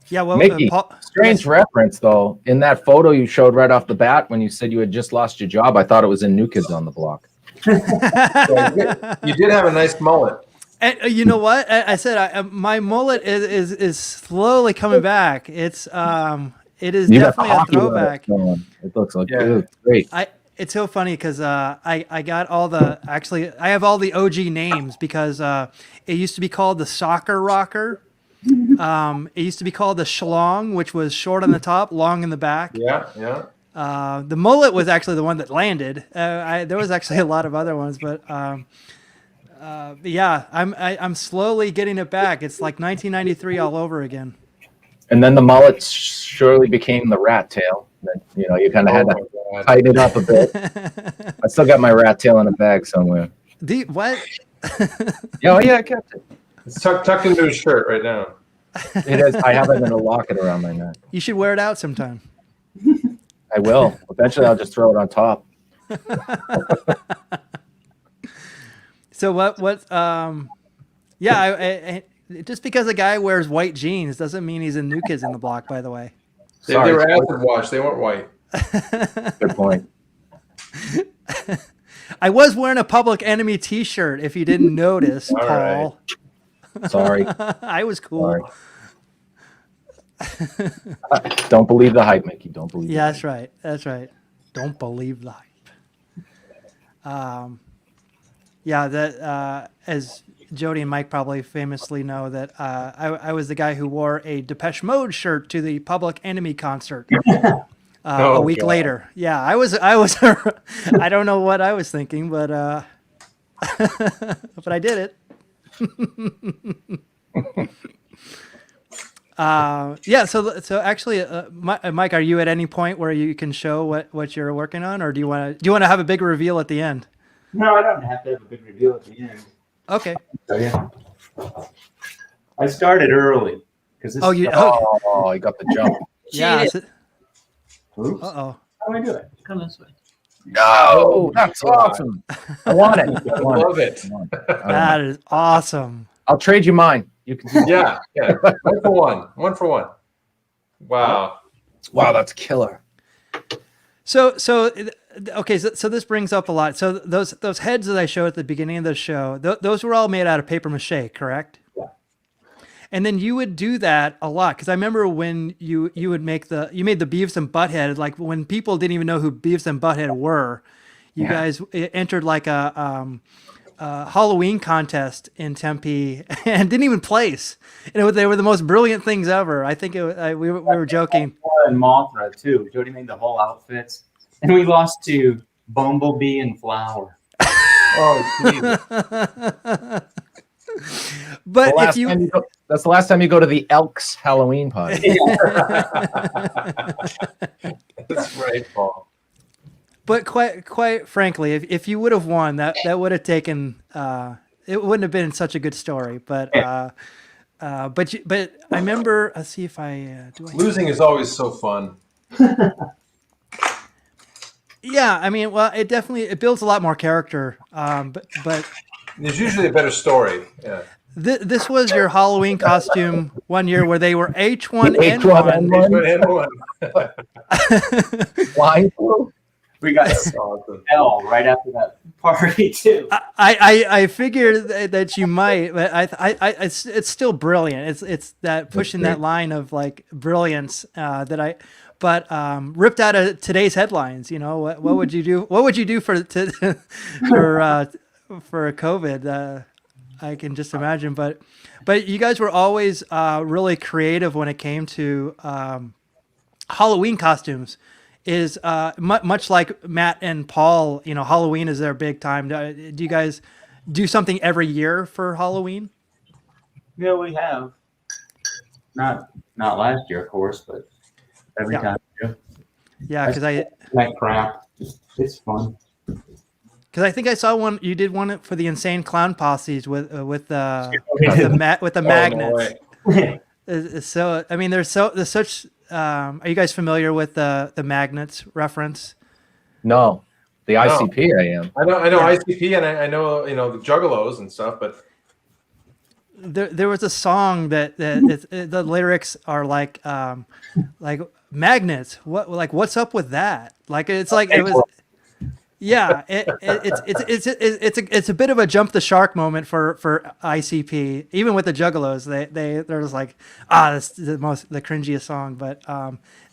Yeah, well, Mickey, strange reference though. In that photo you showed right off the bat when you said you had just lost your job, I thought it was in New Kids on the Block. You did have a nice mullet. And you know what? I said my mullet is slowly coming back. It is You definitely a got throwback. It looks like it's great. It's so funny because I got I have all the OG names because it used to be called the Soccer Rocker. It used to be called the Schlong, which was short on the top, long in the back. Yeah. The mullet was actually the one that landed. There was actually a lot of other ones, but yeah, I'm slowly getting it back. It's like 1993 all over again. And then the mullet surely became the rat tail. Then, you kind of had to tighten it up a bit. I still got my rat tail in a bag somewhere. What? Yeah, I kept it. It's tucked into his shirt right now. It is. I have it in a locket around my neck. You should wear it out sometime. I will. Eventually, I'll just throw it on top. So what? Yeah. Just because a guy wears white jeans doesn't mean he's in New Kids on the Block. By the way. They were acid wash. They weren't white. Good point. I was wearing a Public Enemy T-shirt. If you didn't notice, All Paul. Right. Sorry. I was cool. Sorry. Don't believe the hype, Mickey. Don't believe. Yeah, that's right. That's right. Don't believe the hype. Yeah, that as Jodi and Mike probably famously know that I was the guy who wore a Depeche Mode shirt to the Public Enemy concert. A week later. Yeah, I was I don't know what I was thinking, but but I did it. Yeah, so actually, Mike, are you at any point where you can show what you're working on, or do you want to have a big reveal at the end? No, I don't have to have a big reveal at the end. Okay. So yeah, I started early because this. Oh, you. Oh, you got the jump. Yeah. Cheated. Oops. Uh-oh. How do I do it? Come this way. No, that's awesome. I want it. I I want love it. I want it. I want That it. is awesome. I'll trade you mine. You can. Yeah, yeah. 1 for 1. 1 for 1. Wow. Wow, that's killer. So okay, so this brings up a lot. So those heads that I showed at the beginning of the show, those were all made out of paper mache, correct? Yeah. And then you would do that a lot because I remember when you would make you made the Beavis and Butthead, like when people didn't even know who Beavis and Butthead were, you guys entered like a Halloween contest in Tempe and didn't even place. And they were the most brilliant things ever. I think we were joking. And Mothra too. Jodi made the whole outfits, and we lost to Bumblebee and Flower. Oh, Jesus. But if That's the last time you go to the Elks Halloween party. That's right, Paul. But quite frankly, if you would have won, that would have taken. It wouldn't have been such a good story. But I remember. Let's see if I do. Losing is always so fun. Yeah, I mean, well, it builds a lot more character. But There's usually a better story. Yeah. This was your Halloween costume one year where they were H1N1. H1N1. Flying through? We got Awesome. L right after that party too. I figured that you might, but it's still brilliant. It's that pushing that line of like brilliance but ripped out of today's headlines. You know, what would you do? What would you do for COVID? I can just imagine, but you guys were always really creative when it came to Halloween costumes. Is much like Matt and Paul, you know, Halloween is their big time. Do you guys do something every year for Halloween? Yeah, we have. Not last year, of course, but every time. Yeah, because like crap. It's fun. Because I think I saw one. You did one for the Insane Clown Posses with the magnets. So I mean, there's such. Are you guys familiar with the magnets reference? No, the ICP. I am. I know ICP, and I know the Juggalos and stuff, but there was a song that the lyrics are like magnets. What's up with that? Like it was. Yeah, it's a bit of a jump the shark moment for ICP. Even with the Juggalos, they're just like, that's the cringiest song, but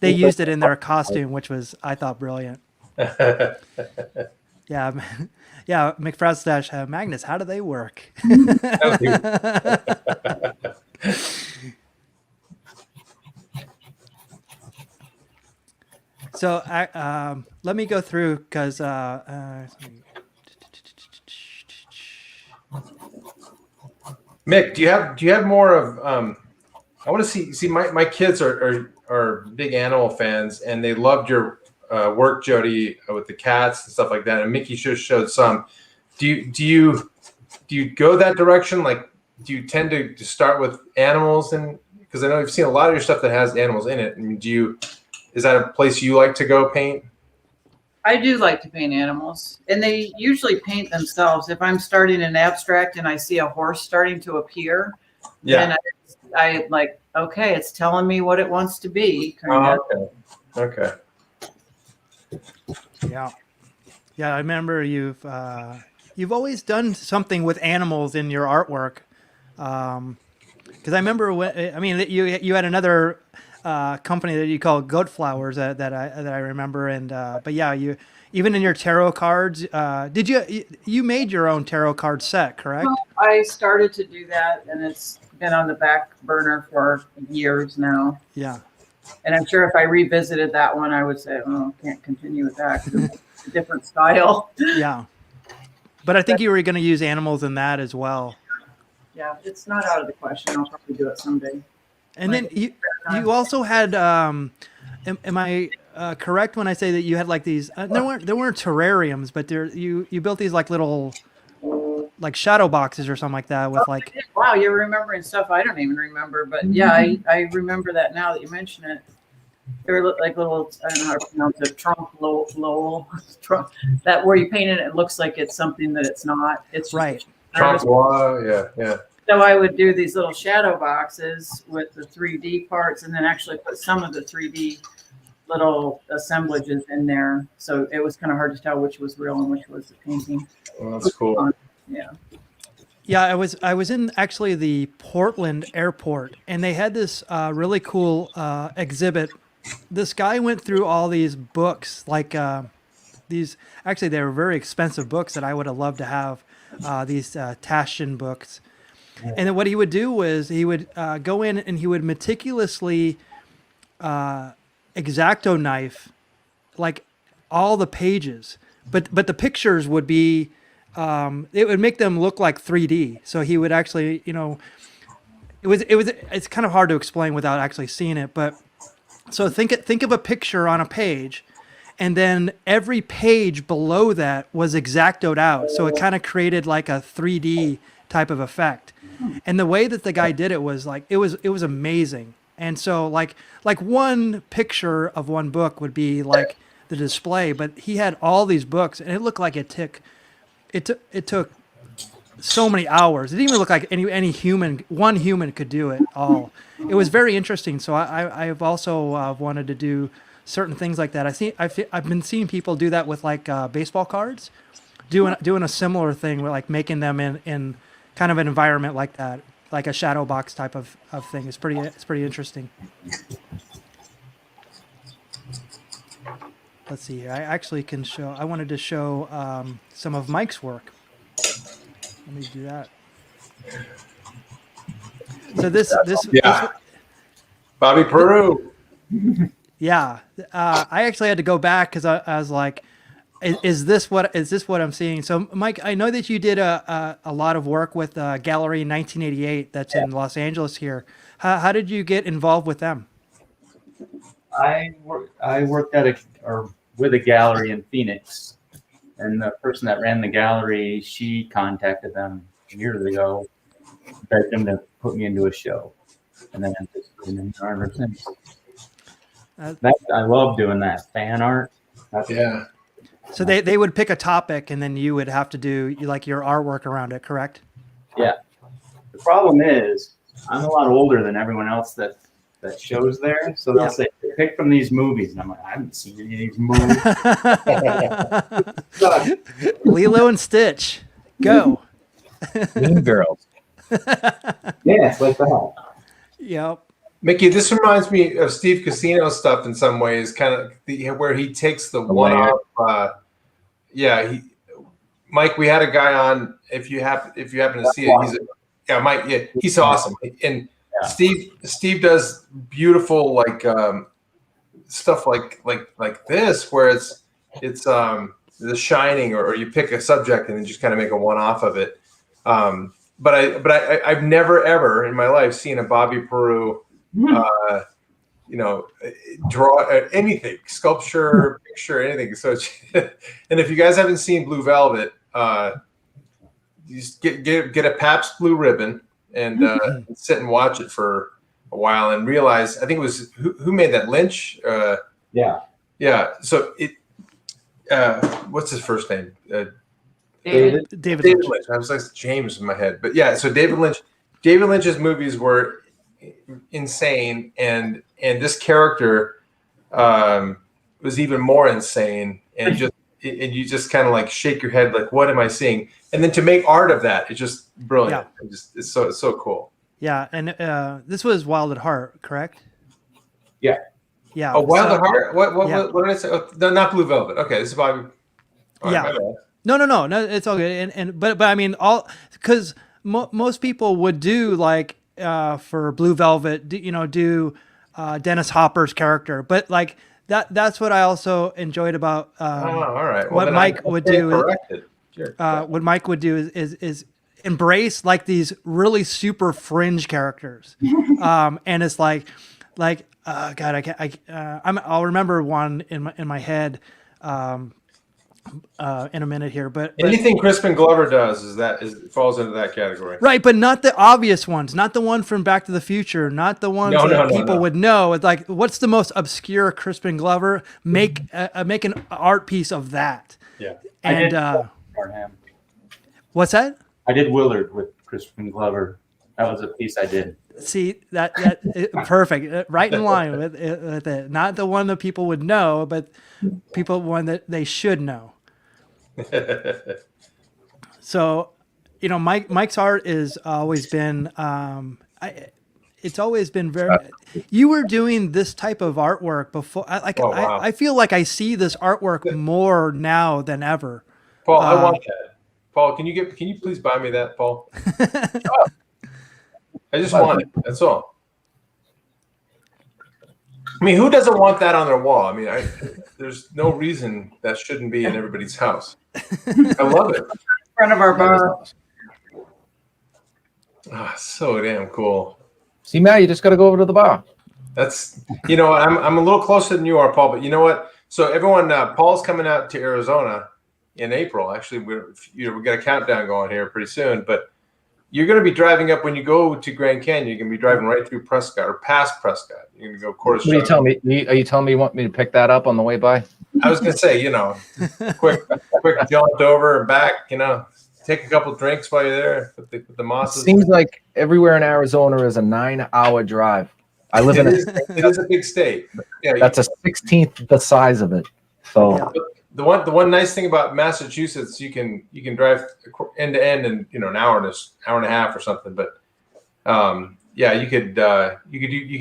they used it in their costume, which was, I thought, brilliant. Yeah, McFrastash magnets. How do they work? So let me go through because Mick, do you have more of? I want to see. My kids are big animal fans, and they loved your work, Jodi, with the cats and stuff like that. And Mickey just showed some. Do you go that direction? Like, do you tend to start with animals? And because I know you've seen a lot of your stuff that has animals in it. I mean, is that a place you like to go paint? I do like to paint animals, and they usually paint themselves. If I'm starting an abstract and I see a horse starting to appear, then I like, okay, it's telling me what it wants to be. Okay. Yeah. I remember you've always done something with animals in your artwork. Because I remember you had another company that you call Goat Flowers that I remember, and but yeah, you even in your tarot cards, did you made your own tarot card set, correct? Well, I started to do that, and it's been on the back burner for years now. Yeah, and I'm sure if I revisited that one, I would say, oh, I can't continue with that because it's a different style. Yeah, but I think you were going to use animals in that as well. Yeah, it's not out of the question. I'll probably do it someday. And then you also had, am I correct when I say that you had like these? There weren't terrariums, but you built these like little like shadow boxes or something like that with like. Wow, you're remembering stuff I don't even remember, but yeah, I remember that now that you mention it. They were like little, I don't know how to pronounce it, trompe trunk, that where you paint it, it looks like it's something that it's not. It's just Right. Yeah. So I would do these little shadow boxes with the 3D parts, and then actually put some of the 3D little assemblages in there. So it was kind of hard to tell which was real and which was the painting. Well, that's cool. Yeah. Yeah, I was in actually the Portland airport, and they had this really cool exhibit. This guy went through all these books, like these. Actually, they were very expensive books that I would have loved to have. These Taschen books, and then what he would do was he would go in and he would meticulously X-Acto knife like all the pages, but the pictures would be. It would make them look like 3D. So he would actually, it's kind of hard to explain without actually seeing it. But so think of a picture on a page, and then every page below that was X-Actoed out. So it kind of created like a 3D type of effect. And the way that the guy did it was like, it was amazing. And so like one picture of one book would be like the display, but he had all these books, and it looked like it took so many hours. It didn't even look like one human could do it all. It was very interesting. So I've also wanted to do certain things like that. I've been seeing people do that with like baseball cards, doing a similar thing with like making them in kind of an environment like that, like a shadow box type of thing. It's pretty interesting. Let's see here. I actually can show. I wanted to show some of Mike's work. Let me do that. So this Bobby Peru. Yeah, I actually had to go back because I was like, is this what I'm seeing? So Mike, I know that you did a lot of work with Gallery 1988 that's in Los Angeles here. How did you get involved with them? I worked with a gallery in Phoenix, and the person that ran the gallery, she contacted them years ago, begged them to put me into a show, and then I've just been in ever since. I love doing that fan art. Yeah. So they would pick a topic, and then you would have to do like your artwork around it, correct? Yeah. The problem is, I'm a lot older than everyone else that shows there. So they'll say, pick from these movies. And I'm like, I haven't seen any of these movies. Lilo and Stitch. Go. Mean Girls. Yeah, it's like that. Yep. Mickey, this reminds me of Steve Casino's stuff in some ways, kind of where he takes the one-off. Mike, we had a guy on. If you happen to see it, Mike. Yeah, he's awesome. And Steve does beautiful stuff like this, where it's The Shining, or you pick a subject and then just kind of make a one-off of it. But I've never ever in my life seen a Bobby Peru. Draw anything, sculpture, picture, anything. So, and if you guys haven't seen Blue Velvet, you just get a Pabst Blue Ribbon and sit and watch it for a while and realize. I think it was who made that, Lynch. Yeah. So what's his first name? David Lynch. I was like James in my head, but yeah. So David Lynch. David Lynch's movies were insane, and this character was even more insane, and you just kind of like shake your head like, what am I seeing? And then to make art of that, it's just brilliant. Yeah. It's so cool. Yeah, and this was Wild at Heart, correct? Yeah. Yeah. Oh, Wild at Heart. What did I say? Oh, no, not Blue Velvet. Okay, this is Bobby. No, it's all good. But I mean, all because most people would do like. For Blue Velvet, do Dennis Hopper's character, but like that's what I also enjoyed about all right. What Mike would do. What Mike would do is embrace like these really super fringe characters, and it's like God, I'll remember one in my head. in a minute here, but anything Crispin Glover does falls into that category. right, but not the obvious ones, not the one from Back to the Future, not the ones that people would know. It's like, what's the most obscure Crispin Glover? Make an art piece of that. Yeah. And what's that? I did Willard with Crispin Glover. That was a piece I did. See that perfect, right in line with it. Not the one that people would know, but one that they should know. So, Mike's art is always been. It's always been very. You were doing this type of artwork before. I feel like I see this artwork more now than ever. Paul, I want that. Paul, can you please buy me that, Paul? I just want it. That's all. I mean, who doesn't want that on their wall? I mean, there's no reason that shouldn't be in everybody's house. I love it. In front of our bar. So damn cool. See, Matt, you just got to go over to the bar. That's, I'm a little closer than you are, Paul, but you know what? So everyone, Paul's coming out to Arizona in April. Actually, we got a countdown going here pretty soon, but you're going to be driving up when you go to Grand Canyon. You're going to be driving right through Prescott or past Prescott. You're going to go quarter. What are you telling me? Are you telling me you want me to pick that up on the way by? I was going to say, quick jaunt over and back. Take a couple drinks while you're there with the Maas's. Seems like everywhere in Arizona is a 9-hour drive. I live in it is a big state. Yeah, that's a 16th the size of it. So. Yeah. The one nice thing about Massachusetts, you can drive end to end in an hour and a half or something. But you could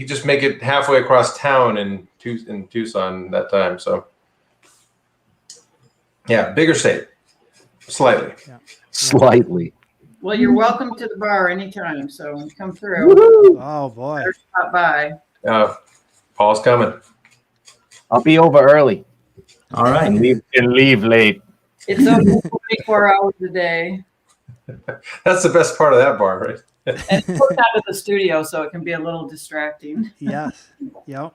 just make it halfway across town in Tucson that time. So yeah, bigger state, slightly. Yeah. Slightly. Well, you're welcome to the bar anytime. So come through. Woo-hoo. Oh boy, stop by. Paul's coming. I'll be over early. All right. And leave late. It's open 24 hours a day. That's the best part of that bar, right? And it's put out of the studio, so it can be a little distracting. Yes. Yep.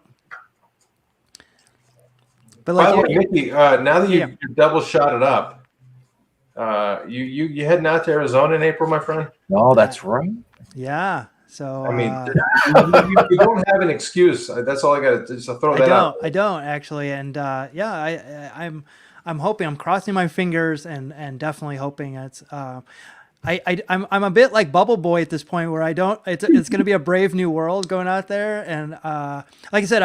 But by the way, Mickey, now that you double shot it up, you heading out to Arizona in April, my friend? No, that's right. Yeah. So I mean, you don't have an excuse. That's all I got to just throw that out. I don't actually, and I'm hoping. I'm crossing my fingers and definitely hoping it's. I'm a bit like Bubble Boy at this point where I don't. It's going to be a brave new world going out there, and like I said,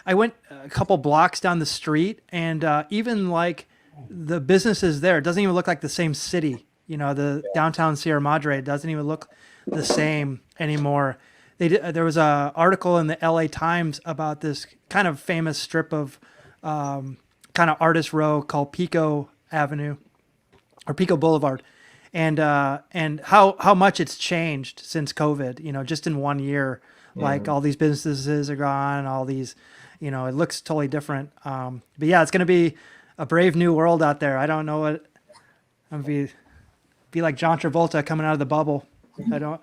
I went a couple blocks down the street, and even like the businesses there, it doesn't even look like the same city. The downtown Sierra Madre, it doesn't even look the same anymore. There was a article in the LA Times about this kind of famous strip of kind of artist row called Pico Avenue or Pico Boulevard, and how much it's changed since COVID. Just in 1 year, like all these businesses are gone, all these, it looks totally different. But yeah, it's going to be a brave new world out there. I don't know what I'm gonna be like John Travolta coming out of the bubble. I don't.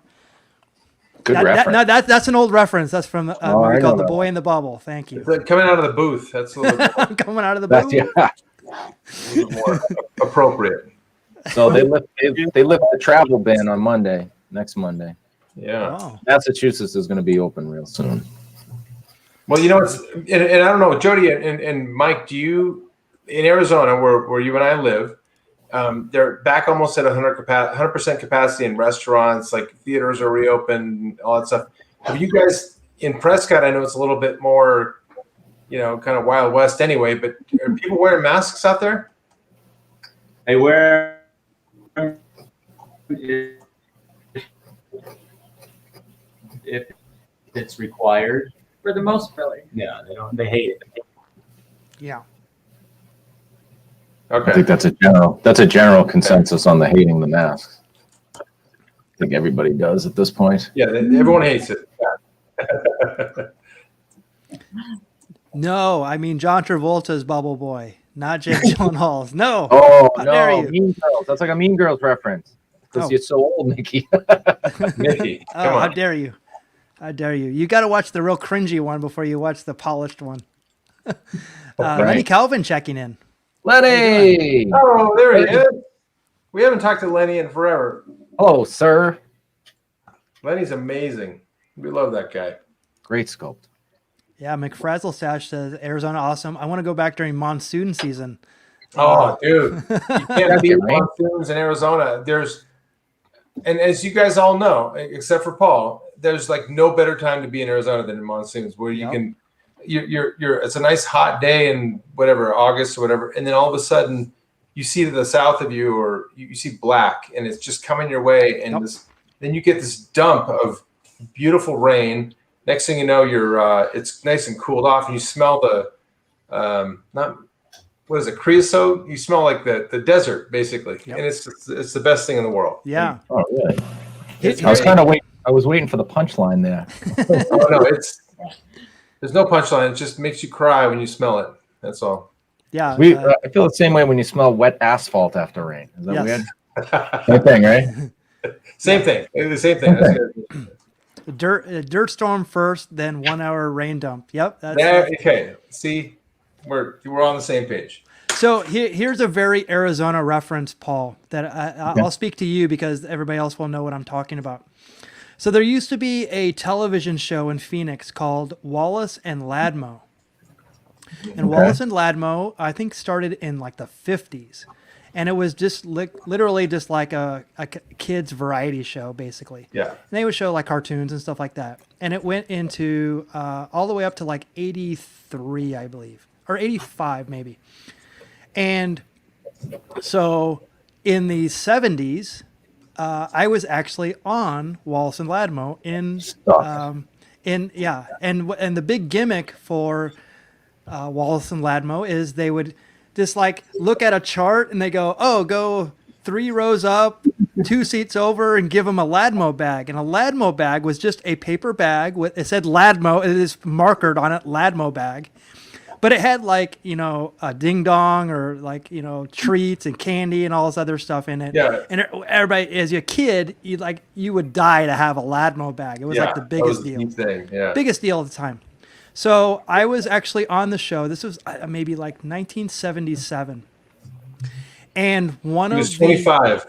Good reference. That's an old reference. That's from movie called The Boy in the Bubble. Thank you. Coming out of the booth. That's a little I'm coming out of the booth. more appropriate. So they lift the travel ban on next Monday. Yeah. Oh. Massachusetts is going to be open real soon. Well, and I don't know, Jodi and Mike, do you in Arizona where you and I live? They're back almost at 100% capacity in restaurants, like theaters are reopened, all that stuff. Have you guys in Prescott? I know it's a little bit more, kind of Wild West anyway, but are people wearing masks out there? They wear if it's required. For the most part. Yeah, they hate it. Yeah. Okay. I think that's a general consensus on the hating the masks. I think everybody does at this point. Yeah, everyone hates it. No, I mean John Travolta's Bubble Boy, not Jake Gyllenhaal's. No. Oh How no, dare you. Mean Girls. That's like a Mean Girls reference because you're so old, Mickey. Mickey, come on. How dare you? How dare you? You got to watch the real cringy one before you watch the polished one. Right. Lenny Calvin checking in. Lenny. Oh, there he is. We haven't talked to Lenny in forever. Hello, sir. Lenny's amazing. We love that guy. Great sculpt. Yeah, McFrazzle Sash says Arizona awesome. I want to go back during monsoon season. Oh, dude. You can't beat right? monsoons in Arizona. And as you guys all know, except for Paul, there's like no better time to be in Arizona than in monsoons, where you can, it's a nice hot day in whatever, August or whatever. And then all of a sudden you see to the south of you, or you see black, and it's just coming your way. And then you get this dump of beautiful rain. Next thing you know, it's nice and cooled off, and you smell what is it, creosote? You smell like the desert, basically. Yep. And it's the best thing in the world. Yeah. Oh, really? I was waiting for the punchline there. Oh, no, there's no punchline. It just makes you cry when you smell it. That's all. Yeah. I feel the same way when you smell wet asphalt after rain. Is that weird? Same thing, right? Same thing. The same thing. That's good. Dirt storm first, then 1 hour rain dump. Yep. Okay. See, we're on the same page. So here's a very Arizona reference, Paul, that I'll speak to you because everybody else will know what I'm talking about. So there used to be a television show in Phoenix called Wallace and Ladmo. And Wallace and Ladmo, I think, started in like the 50s. And it was just literally just like a kid's variety show, basically. Yeah. And they would show like cartoons and stuff like that. And it went into all the way up to like 83, I believe, or 85 maybe. And so in the 70s, I was actually on Wallace and Ladmo and the big gimmick for Wallace and Ladmo is they would just like look at a chart and they go 3 rows up, 2 seats over, and give them a Ladmo bag. And a Ladmo bag was just a paper bag it said Ladmo. It is markered on it, Ladmo bag. But it had like, a ding dong or like, treats and candy and all this other stuff in it. Yeah. And everybody, as a kid, you would die to have a Ladmo bag. It was like the biggest deal. Thing. Yeah. Biggest deal at the time. So I was actually on the show. This was maybe like 1977. And one of 25.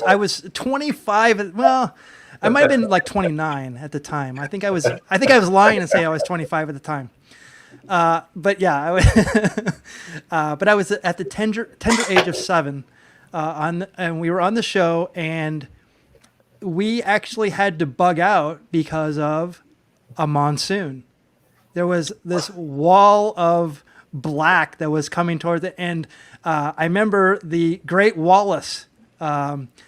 I was 25. Well, I might have been like 29 at the time. I think I was lying and say I was 25 at the time. But yeah, but I was at the tender age of 7, and we were on the show, and we actually had to bug out because of a monsoon. There was this wall of black that was coming toward the end. I remember the great Wallace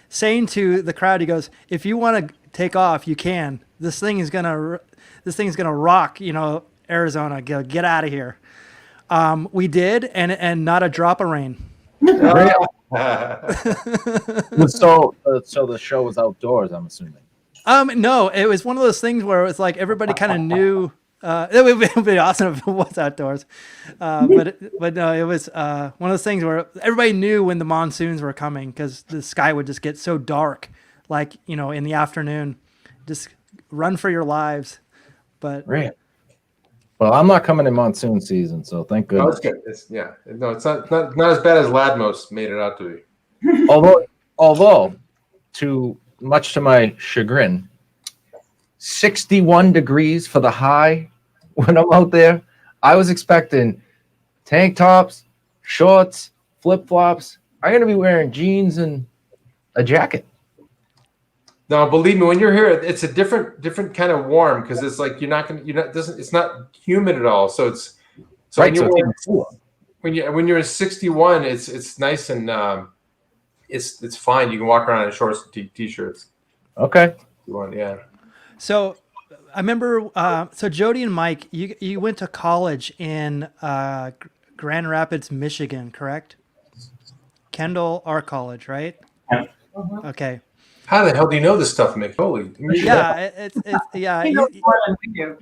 saying to the crowd, he goes, "If you want to take off, you can. This thing is gonna rock, Arizona, get out of here." We did, and not a drop of rain. So the show was outdoors, I'm assuming. No, it was one of those things where it was like everybody kind of knew. It would be awesome if it was outdoors, but no, it was one of those things where everybody knew when the monsoons were coming because the sky would just get so dark, like in the afternoon. Just run for your lives. But right. Well, I'm not coming in monsoon season, so thank goodness. No, it's good. It's not as bad as Ladmos made it out to be. Although, much to my chagrin, 61 degrees for the high when I'm out there. I was expecting tank tops, shorts, flip-flops. I'm going to be wearing jeans and a jacket. No, believe me, when you're here, it's a different kind of warm because it's like it's not humid at all. So right, when you're in 61, it's nice and it's fine. You can walk around in shorts and t-shirts. Okay. Yeah. So I remember. So Jodi and Mike, you went to college in Grand Rapids, Michigan, correct? Kendall Art College, right? Yeah. Okay. How the hell do you know this stuff, Mick? Holy. Yeah, it's yeah. He knows more than we do.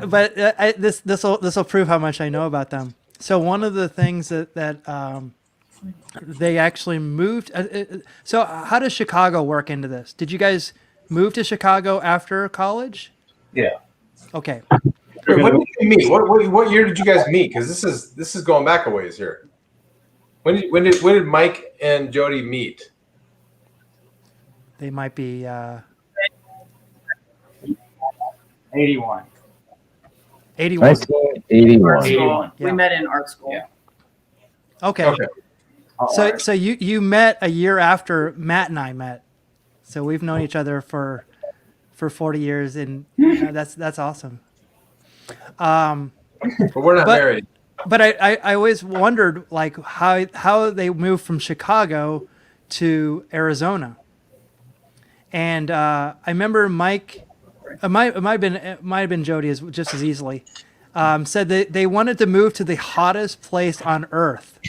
but this will prove how much I know about them. So one of the things that they actually moved. So how does Chicago work into this? Did you guys move to Chicago after college? Yeah. Okay. Wait, when did you meet? What year did you guys meet? Because this is going back a ways here. When did Mike and Jodi meet? They might be 81. 81. 1981. Art school. Yeah. We met in art school. Yeah. Okay. Okay. So you met a year after Matt and I met. So we've known each other for 40 years, and that's awesome. But we're not married. But I always wondered like how they moved from Chicago to Arizona. And I remember Mike, it might have been Jodi just as easily, said that they wanted to move to the hottest place on earth.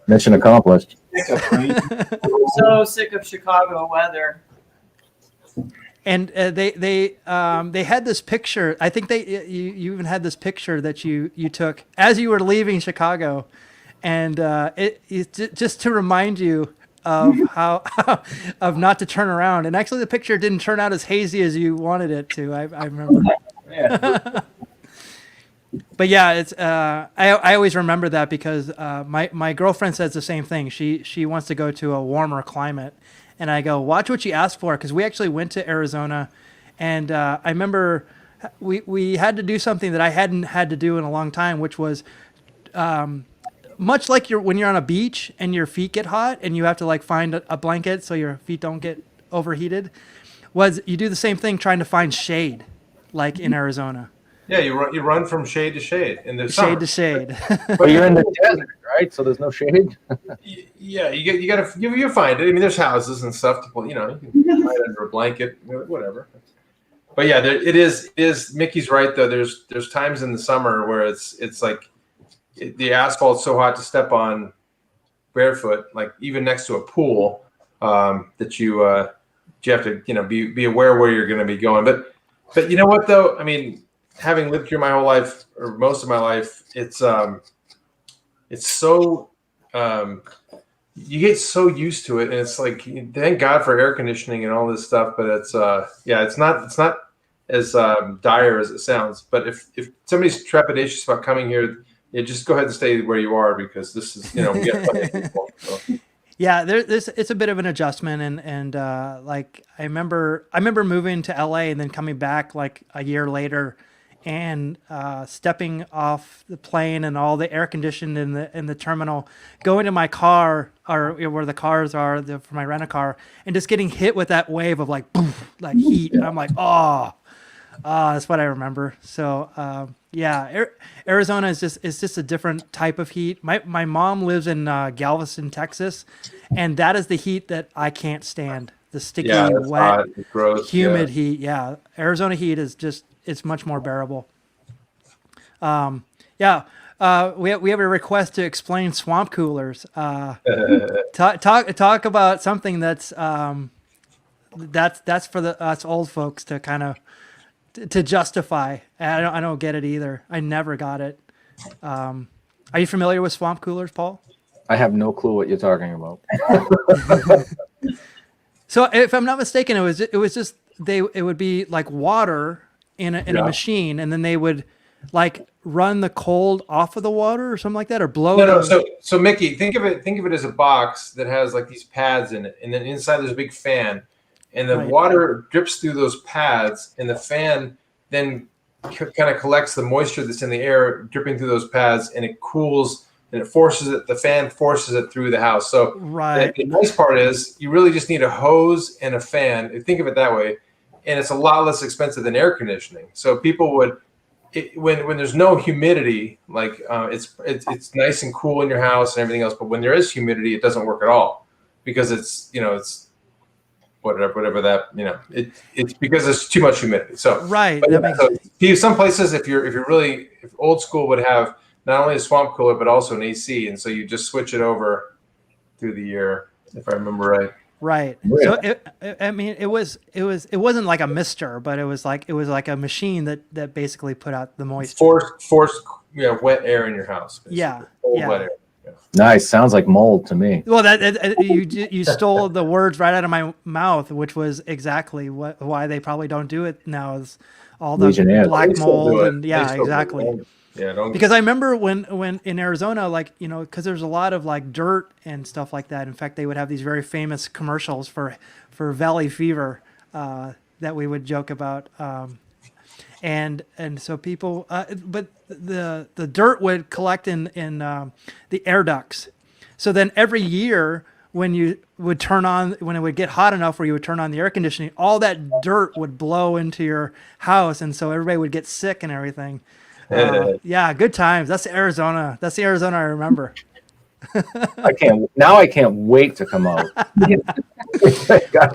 Mission accomplished. So sick of Chicago weather. And they had this picture. I think you even had this picture that you took as you were leaving Chicago, and it just to remind you of how of not to turn around. And actually, the picture didn't turn out as hazy as you wanted it to. I remember. Yeah. But yeah, it's I always remember that because my girlfriend says the same thing. She wants to go to a warmer climate, and I go, watch what you ask for, because we actually went to Arizona, and I remember we had to do something that I hadn't had to do in a long time, which was much like when you're on a beach and your feet get hot and you have to like find a blanket so your feet don't get overheated. Was you do the same thing trying to find shade, like in Arizona. Yeah, you run from shade to shade in the Shade summer. to shade. But you're in the desert, right? So there's no shade. Yeah, you got to you find it. I mean, there's houses and stuff. You can hide under a blanket, whatever. But yeah, it is. Mickey's right though. There's times in the summer where it's like the asphalt's so hot to step on barefoot, like even next to a pool, that you have to be aware where you're going to be going. But you know what though? I mean, having lived here my whole life or most of my life, it's so you get so used to it, and it's like thank God for air conditioning and all this stuff. But it's it's not as dire as it sounds. But if somebody's trepidatious about coming here, just go ahead and stay where you are, because this is we get plenty of people. So. Yeah, it's a bit of an adjustment, and like I remember moving to LA and then coming back like a year later, and stepping off the plane and all the air conditioned in the terminal, going to my car or where the cars are for my rent-a-car, and just getting hit with that wave of like boom, like heat, and I'm like, oh, that's what I remember. So yeah, Arizona is just a different type of heat. My mom lives in Galveston, Texas, and that is the heat that I can't stand. The sticky, wet, hot, gross, humid heat. Yeah, Arizona heat is it's much more bearable. We have a request to explain swamp coolers. Talk about something that's for us old folks to kind of to justify. I don't get it either. I never got it. Are you familiar with swamp coolers, Paul? I have no clue what you're talking about. So if I'm not mistaken, it would be like water in a machine, and then they would like run the cold off of the water or something like that, or blow it. No. So Mickey, think of it as a box that has like these pads in it, and then inside there's a big fan, and the water drips through those pads, and the fan then kind of collects the moisture that's in the air dripping through those pads, and it cools, and the fan forces it through the house. So the nice part is you really just need a hose and a fan. Think of it that way. And it's a lot less expensive than air conditioning. So people would, when there's no humidity, like it's nice and cool in your house and everything else. But when there is humidity, it doesn't work at all, because it's whatever that it's because there's too much humidity. So some places, if old school would have not only a swamp cooler but also an AC, and so you just switch it over through the year, if I remember right. Right. Really? So it wasn't like a mister, but it was like a machine that basically put out the moisture. Forced wet air in your house. Basically. Yeah. Wet air. Yeah. Nice. Sounds like mold to me. Well, you stole the words right out of my mouth, which was exactly why they probably don't do it now as all the Legionnaires. black They still do mold it. and They yeah, still do it. exactly. Yeah, don't. Because I remember when in Arizona, like, you know, because there's a lot of like dirt and stuff like that. In fact, they would have these very famous commercials for valley fever that we would joke about. And so people, but the dirt would collect in the air ducts. So then every year when you would when it would get hot enough where you would turn on the air conditioning, all that dirt would blow into your house, and so everybody would get sick and everything. Yeah, good times. That's Arizona. That's the Arizona I remember. I can't wait to come out.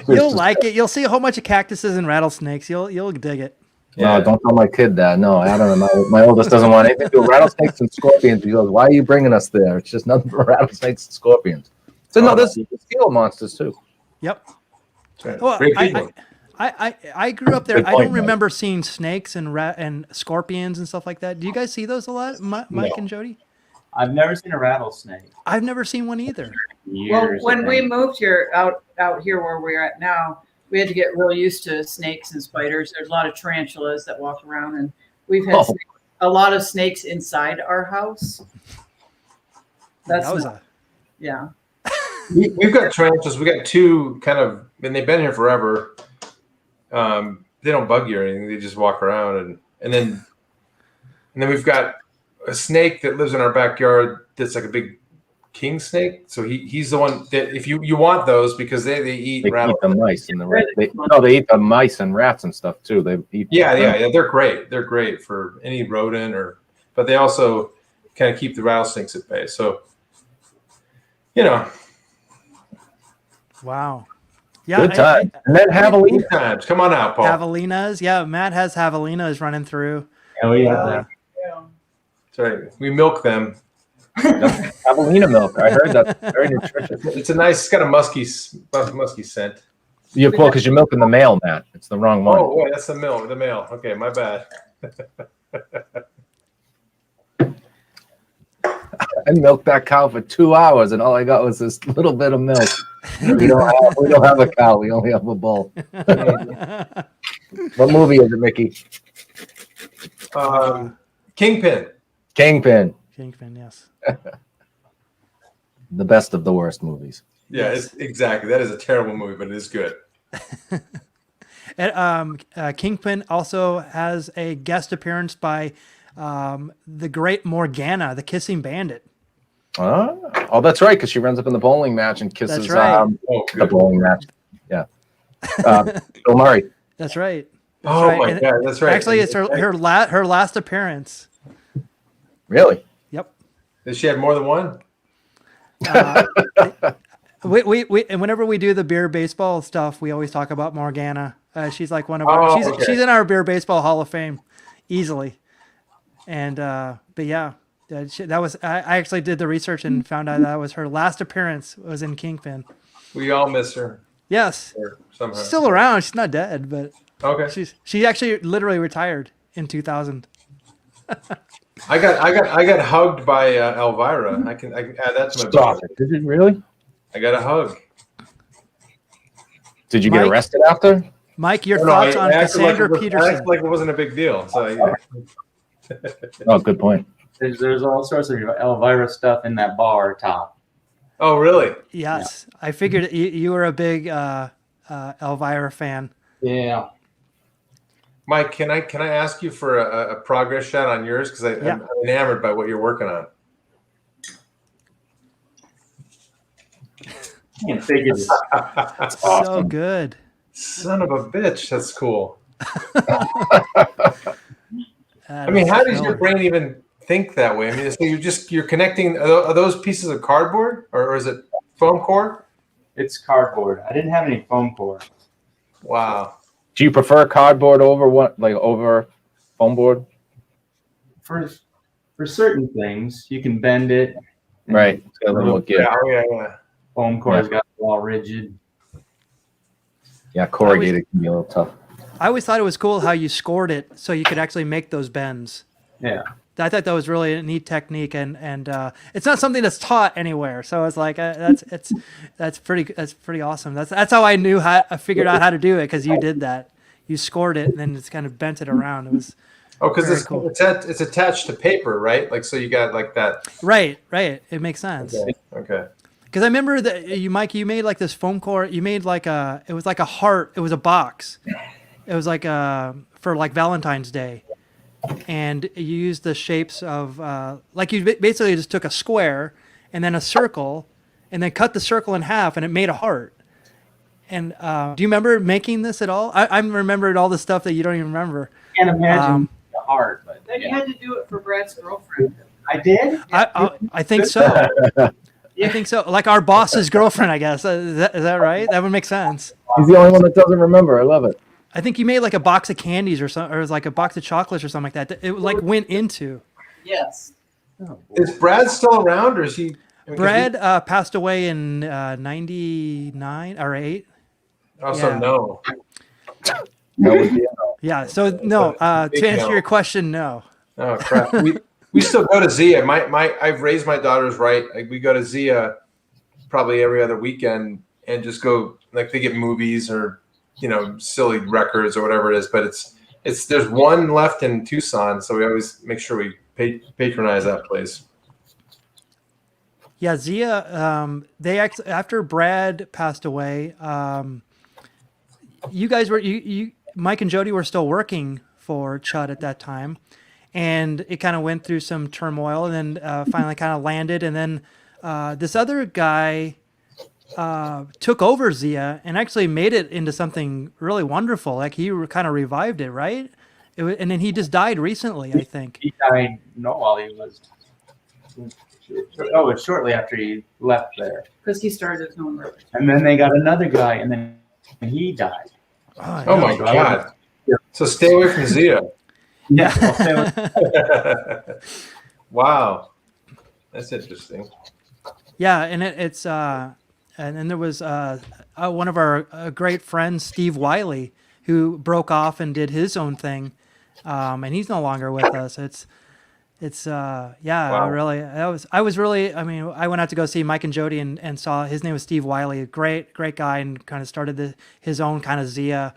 You'll like it. You'll see a whole bunch of cactuses and rattlesnakes. You'll dig it. No, don't tell my kid that. No, I don't know. My oldest doesn't want anything to do with rattlesnakes and scorpions. He goes, "Why are you bringing us there? It's just nothing but rattlesnakes and scorpions." So no, this is Gila monsters too. Yep. Right. Well, Great people. I grew up there. Good I point, don't remember seeing snakes and scorpions and stuff like that. Do you guys see those a lot, Mike and Jodi? I've never seen a rattlesnake. I've never seen one either. Well, Years when we ago. moved here out here where we're at now, we had to get real used to snakes and spiders. There's a lot of tarantulas that walk around, and we've had a lot of snakes inside our house. Yeah. We've got tarantulas. We got two kind of, and they've been here forever. They don't bug you or anything. They just walk around, and then we've got a snake that lives in our backyard. That's like a big king snake. So he's the one that if you want those because they eat They eat rattlesnakes. the mice and the rats. They eat the mice and rats and stuff too. They eat. Yeah. They're great. They're great for any rodent but they also kind of keep the rattlesnakes at bay. So, you know, Wow. Yeah. Good time. And then javelina. good times. Come on out, Paul. Javelinas. Yeah, Matt has javelinas running through. Oh yeah. That's right. We milk them. Javelina milk. I heard that's very nutritious. It's a nice. It's got a musky scent. Because you're milking the male, Matt. It's the wrong one. Oh, boy, that's the male. The male. Okay, my bad. I milked that cow for 2 hours, and all I got was this little bit of milk. We don't have a cow. We only have a bull. What movie is it, Mickey? Kingpin. Kingpin. Kingpin, yes. The best of the worst movies. Yeah, exactly. That is a terrible movie, but it is good. And, Kingpin also has a guest appearance by the great Morgana, the kissing bandit. Oh, that's right, because she runs up in the bowling match and kisses That's right. the bowling match. Yeah. Bill Murray. That's right. Oh right. my And God, that's right. Actually, it's her last appearance. Really? Yep. Does she have more than one? We and whenever we do the beer baseball stuff, we always talk about Morgana. She's like one of our, she's in our beer baseball Hall of Fame easily. And but yeah, that was I actually did the research and found out that was her last appearance was in Kingpin. We all miss her. Yes, somehow. she's still around. She's not dead, but Okay. she actually literally retired in 2000. I got hugged by Elvira. I can add that to my Stop book. it. Did you really? I got a hug. Did you get Mike? arrested after? Mike, your No, thoughts I on acted Cassandra I Peterson? acted like it wasn't a big deal. So Oh, good point. There's all sorts of Elvira stuff in that bar top. oh, really? Yes, I figured you were a big Elvira fan. Yeah. Mike, can I ask you for a progress shot on yours because I'm enamored by what you're working on. Can't figure this. So good. Son of a bitch, that's cool. That I mean, is how does your killer. brain even think that way? I mean, so you're connecting. Are those pieces of cardboard or is it foam core? It's cardboard. I didn't have any foam core. Wow. Do you prefer cardboard over foam board? For certain things, you can bend it. Right. It's got a little give. Yeah. Foam core's got it all rigid. Yeah, corrugated can be a little tough. I always thought it was cool how you scored it so you could actually make those bends. Yeah. I thought that was really a neat technique, and it's not something that's taught anywhere. So it's like that's pretty awesome. That's how I figured out how to do it because you did that. you scored it and then it's kind of bent it around. It was because very it's cool. it's attached to paper, right? Like so, you got like that. Right. It makes sense. Okay. Because I remember that Mike, you made like this foam core. You made like it was like a heart. It was a box. It was like for like Valentine's Day, and you used the shapes of like you basically just took a square and then a circle, and then cut the circle in half, and it made a heart. And do you remember making this at all? I remembered all the stuff that you don't even remember. Can't imagine the heart, but Then you had to do it for Brad's girlfriend. I did. I think so. I think so. Like our boss's girlfriend, I guess. Is that right? That would make sense. He's the only one that doesn't remember. I love it. I think you made like a box of candies or something, or it was like a box of chocolates or something like that. It like went into. Yes. Is Brad still around, or is he? Brad passed away in 99 or 8. Also, Yeah. no. That would be Yeah. So no. To answer your question, no. Oh crap. We still go to Zia. I've raised my daughters right. Like we go to Zia probably every other weekend and just go like they get movies or silly records or whatever it is. But it's there's one left in Tucson, so we always make sure we patronize that place. Yeah, Zia. They after Brad passed away. You guys were Mike and Jodi were still working for Chud at that time. And it kind of went through some turmoil and then finally kind of landed. And then this other guy took over Zia and actually made it into something really wonderful. Like he kind of revived it, right? And then he just died recently, I think. He died not while he was. Oh, it's shortly after he left there. Because he started his own record. And then they got another guy, and then he died. Oh my God. So stay away from Zia. Yeah. Wow. That's interesting. Yeah, and it's and then there was one of our great friends, Steve Wiley, who broke off and did his own thing, and he's no longer with us. Wow. I went out to go see Mike and Jodi and saw his name was Steve Wiley, a great guy, and kind of started his own kind of Zia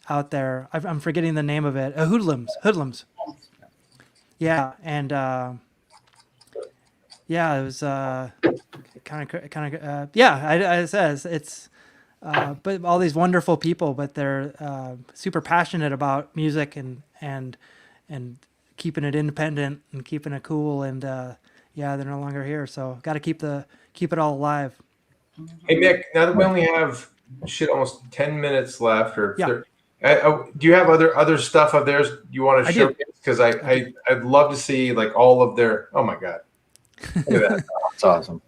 out there. I'm forgetting the name of it. Hoodlums. Yeah, and it was kind of I says it's but all these wonderful people, but they're super passionate about music and keeping it independent and keeping it cool, and they're no longer here, so got to keep it all alive. Hey Nick, now that we only have almost 10 minutes left, or yeah. Do you have other stuff of theirs you want to showcase? Because I'd love to see like all of their. Oh my God, look at that! That's awesome.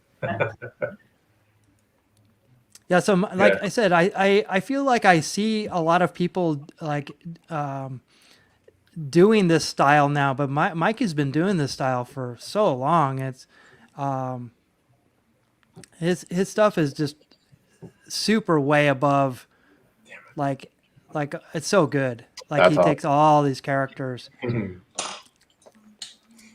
Yeah, so like I said, I feel like I see a lot of people like doing this style now, but Mike has been doing this style for so long. It's his stuff is just super way above, like it's so good. Like That's he takes all these characters.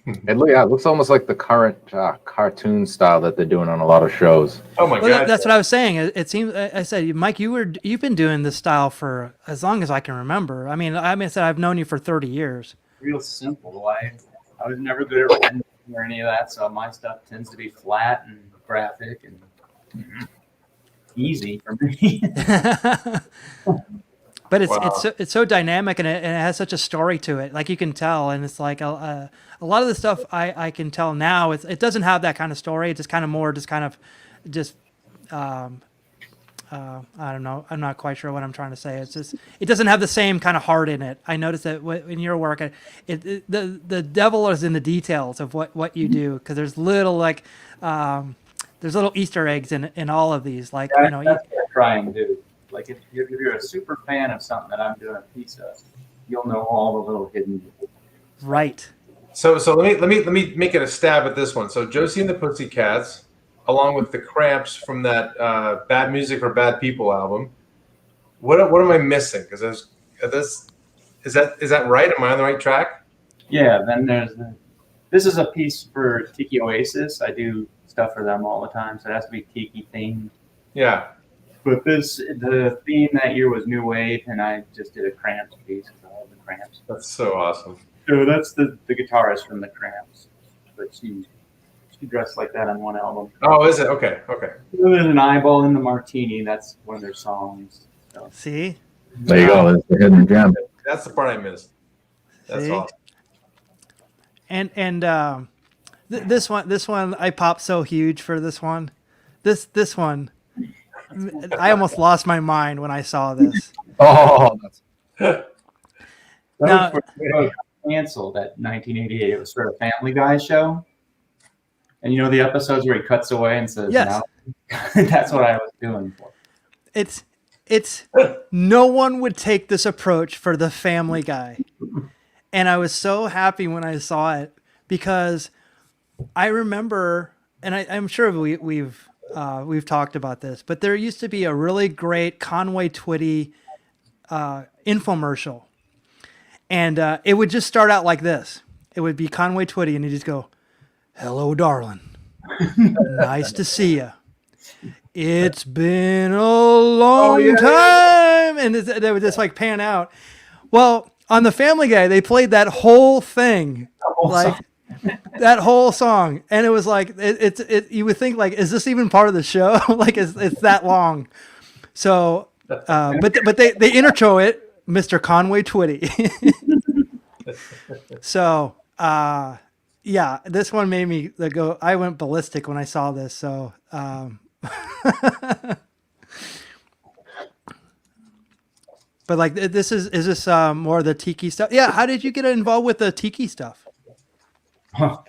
It looks almost like the current cartoon style that they're doing on a lot of shows. Oh my God! That's what I was saying. It seems I said, Mike, you've been doing this style for as long as I can remember. I said I've known you for 30 years. Real simple. I was never good at rendering or any of that, so my stuff tends to be flat and graphic and easy for me. But it's so dynamic, and it has such a story to it. Like you can tell, and it's like a lot of the stuff I can tell now. It doesn't have that kind of story. It's just kind of more, I don't know. I'm not quite sure what I'm trying to say. It's just it doesn't have the same kind of heart in it. I noticed that in your work, the devil is in the details of what you do, because there's little there's little Easter eggs in all of these. Like that's what I'm trying to do. Like if you're a super fan of something that I'm doing a piece of, you'll know all the little hidden. Right. So let me make it a stab at this one. So Josie and the Pussycats, along with the Cramps from that Bad Music for Bad People album. What am I missing? Because is that right? Am I on the right track? Yeah. Then this is a piece for Tiki Oasis. I do stuff for them all the time, so it has to be Tiki themed. Yeah. But the theme that year was New Wave, and I just did a Cramps piece because I love the Cramps. That's so awesome. So that's the guitarist from the Cramps, but she dressed like that on one album. Oh, is it? Okay. There's an eyeball in the martini. That's one of their songs. So. See? There you go. That's the hidden gem. That's the part I missed. That's See? awesome. And this one I popped so huge for this one. This one, I almost lost my mind when I saw this. Oh, that's That Now- was before it got canceled at 1988. It was sort of Family Guy show. And you know the episodes where he cuts away and says, Yes. "Now?" That's what I was doing for. It's no one would take this approach for the Family Guy. And I was so happy when I saw it because I remember, and I'm sure we've talked about this, but there used to be a really great Conway Twitty infomercial. And it would just start out like this. It would be Conway Twitty, and he'd just go, "Hello, darling. Nice to see you. It's been a long time." And they would just like pan out. Well, on the Family Guy, they played that whole thing, that whole song. And it was like, you would think like, is this even part of the show? Like it's that long. So, but they intro it, Mr. Conway Twitty. So, yeah, this one made me go. I went ballistic when I saw this. So, but like, is this more of the tiki stuff? Yeah. How did you get involved with the tiki stuff?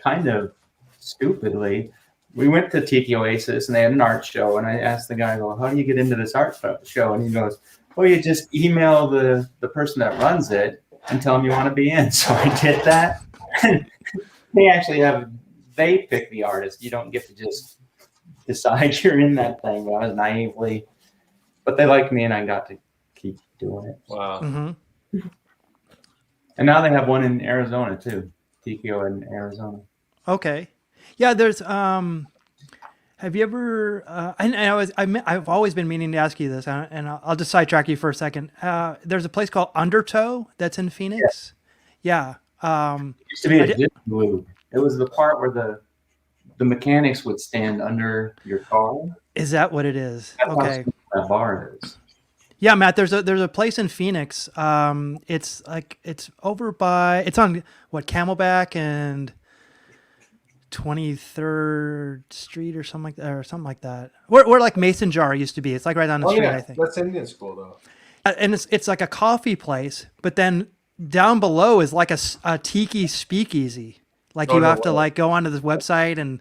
Kind of stupidly. We went to Tiki Oasis and they had an art show, and I asked the guy, "Well, how do you get into this art show?" And he goes, "Well, you just email the person that runs it and tell them you want to be in." So I did that. They pick the artist. You don't get to just decide you're in that thing. I was naively, but they liked me and I got to keep doing it. Wow. Mm-hmm. And now they have one in Arizona too. Tikio in Arizona. Okay. Yeah. There's, have you ever, I've always been meaning to ask you this, and I'll just sidetrack you for a second. There's a place called Undertow that's in Phoenix. Yeah. It used to be a dip glue. It was the part where the mechanics would stand under your car. Is that what it is? That's Okay. what that bar is. Yeah, Matt, there's a place in Phoenix. It's over by, it's on what, Camelback and 23rd Street or something like that. Where like Mason Jar used to be. It's like right down the street, I think. That's Indian school though. And it's like a coffee place, but then down below is like a tiki speakeasy. Like you have to like go onto this website and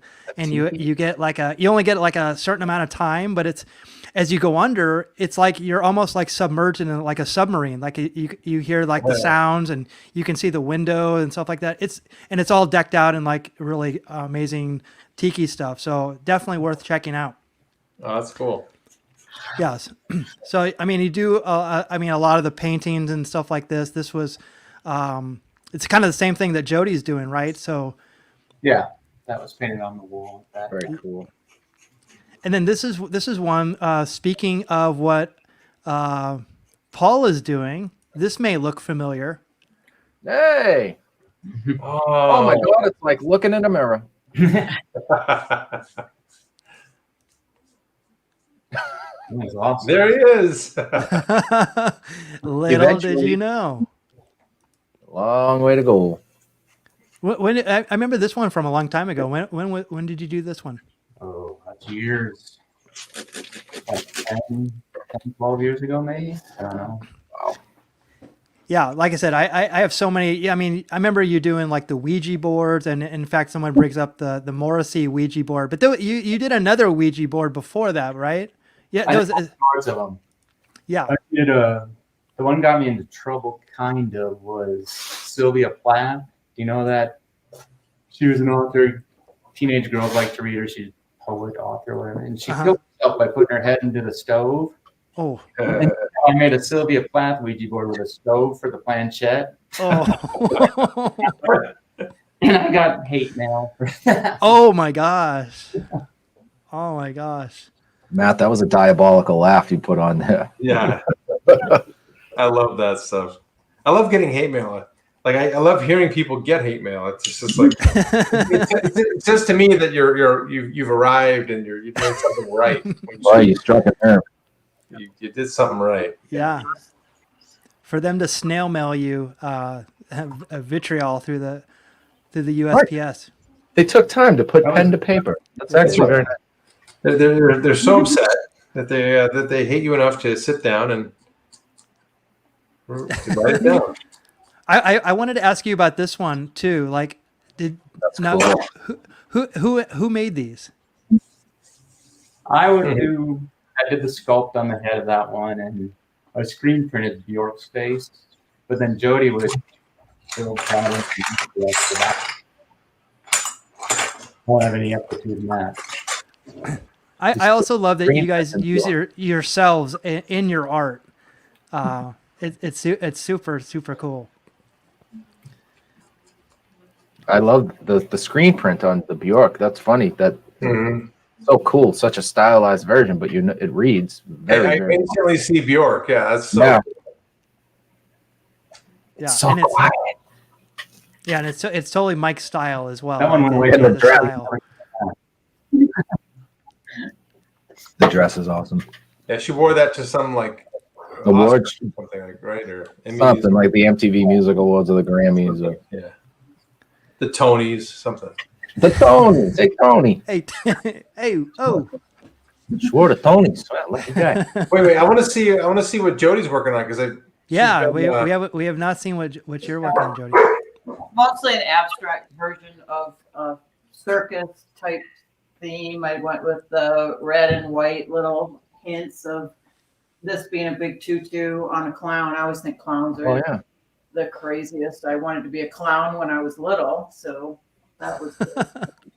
you get like you only get like a certain amount of time, but it's, as you go under, it's like you're almost like submerged in like a submarine. Like you hear like the sounds and you can see the window and stuff like that. It's all decked out in like really amazing tiki stuff. So definitely worth checking out. Oh, that's cool. Yes. So, I mean, you do, a lot of the paintings and stuff like this. This was, it's kind of the same thing that Jodi's doing, right? So, Yeah, that was painted on the wall. very cool. and then this is one, speaking of what Paul is doing, this may look familiar. Hey! Oh my God! It's like looking in a mirror. That's awesome. There he is. Little did Eventually. you know. Long way to go. When I remember this one from a long time ago. When did you do this one? Oh, that's years. Like 10, 12 years ago, maybe? I don't know. Yeah, like I said, I have so many. Yeah, I mean, I remember you doing like the Ouija boards, and in fact, someone brings up the Morrissey Ouija board. But you did another Ouija board before that, right? Yeah, I those, did all sorts of them. yeah. I did the one got me into trouble, kind of, was Sylvia Plath. Do you know that? She was an author. Teenage girls like to read her. She's a poet, author, whatever. And she killed herself by putting her head into the stove. Oh, And I made a Sylvia Plath Ouija board with a stove for the planchette. oh, And I got hate mail for that. oh my gosh, oh my gosh. Matt, that was a diabolical laugh you put on there. Yeah. I love that stuff. I love getting hate mail. Like I love hearing people get hate mail. It's just like it says to me that you've arrived and you're doing something right. Boy, you struck a nerve. You did something right. Yeah. For them to snail mail you a vitriol through the USPS. They took time to put pen to paper. That's actually very nice. They're so upset that they hate you enough to sit down and to write it down. I wanted to ask you about this one too. Like, Cool. who made these? I did the sculpt on the head of that one, and I screen printed Bjork's face, but then Jodi would build patterns for that. Won't have any aptitude in that. I also love that you guys use yourselves in your art. It's super cool. I love the screen print on the Bjork. That's funny. That so cool. Such a stylized version, but it reads very. I very instantly see Bjork. Yeah, that's so. Yeah. Yeah, So and it's quiet. yeah, and it's totally Mike's style as well. That one went away And from the dress. style. The dress is awesome. Yeah, she wore that to some like Awards, Oscar or something like, right? Or Emmys. something like the MTV Music Awards or the Grammys or Yeah, the Tonys, something. the Tonys. Hey Tony, Hey, hey, oh, swore to Tonys. Wow, lucky guy. Wait. I want to see what Jodi's working on because yeah, got, we have not seen what you're working on, Jodi. Mostly an abstract version of a circus type theme. I went with the red and white little hints of this being a big tutu on a clown. I always think clowns are Oh yeah. the craziest. I wanted to be a clown when I was little, so that was good. I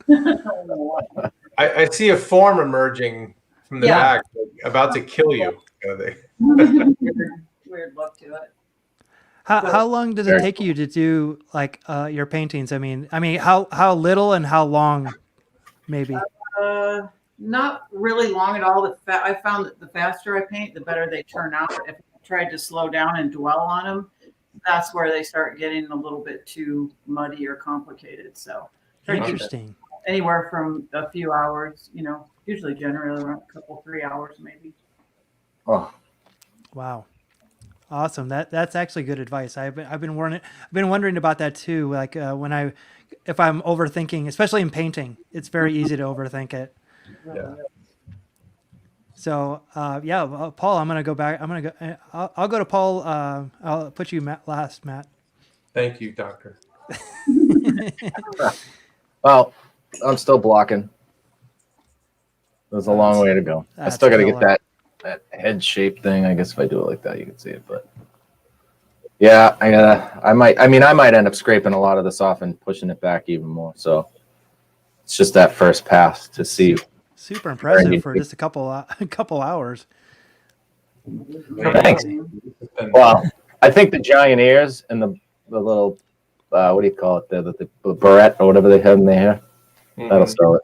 don't know why. I see a form emerging from the Yeah. back, like, about to kill you. Kind of thing. Weird look to it. How long does it take you to do like your paintings? I mean, how little and how long, maybe? Not really long at all. I found that the faster I paint, the better they turn out. If I tried to slow down and dwell on them, that's where they start getting a little bit too muddy or complicated. So Interesting. anywhere from a few hours, usually generally around a couple, 3 hours maybe. Oh, Wow. Awesome. That's actually good advice. I've been wondering about that too. Like if I'm overthinking, especially in painting, it's very easy to overthink it. Yeah. So Paul, I'm gonna go back. I'll go to Paul. I'll put you last, Matt. Thank you, Doctor. well, I'm still blocking. There's a long way to go. I That's still got to still get that head shape thing. I guess if I do it like that, you can see it. But yeah, I might end up scraping a lot of this off and pushing it back even more. So it's just that first pass to see. Super impressive for just a couple hours. Thanks. Well, I think the giant ears and the little what do you call it? The barrette or whatever they have in their hair. That'll sell it.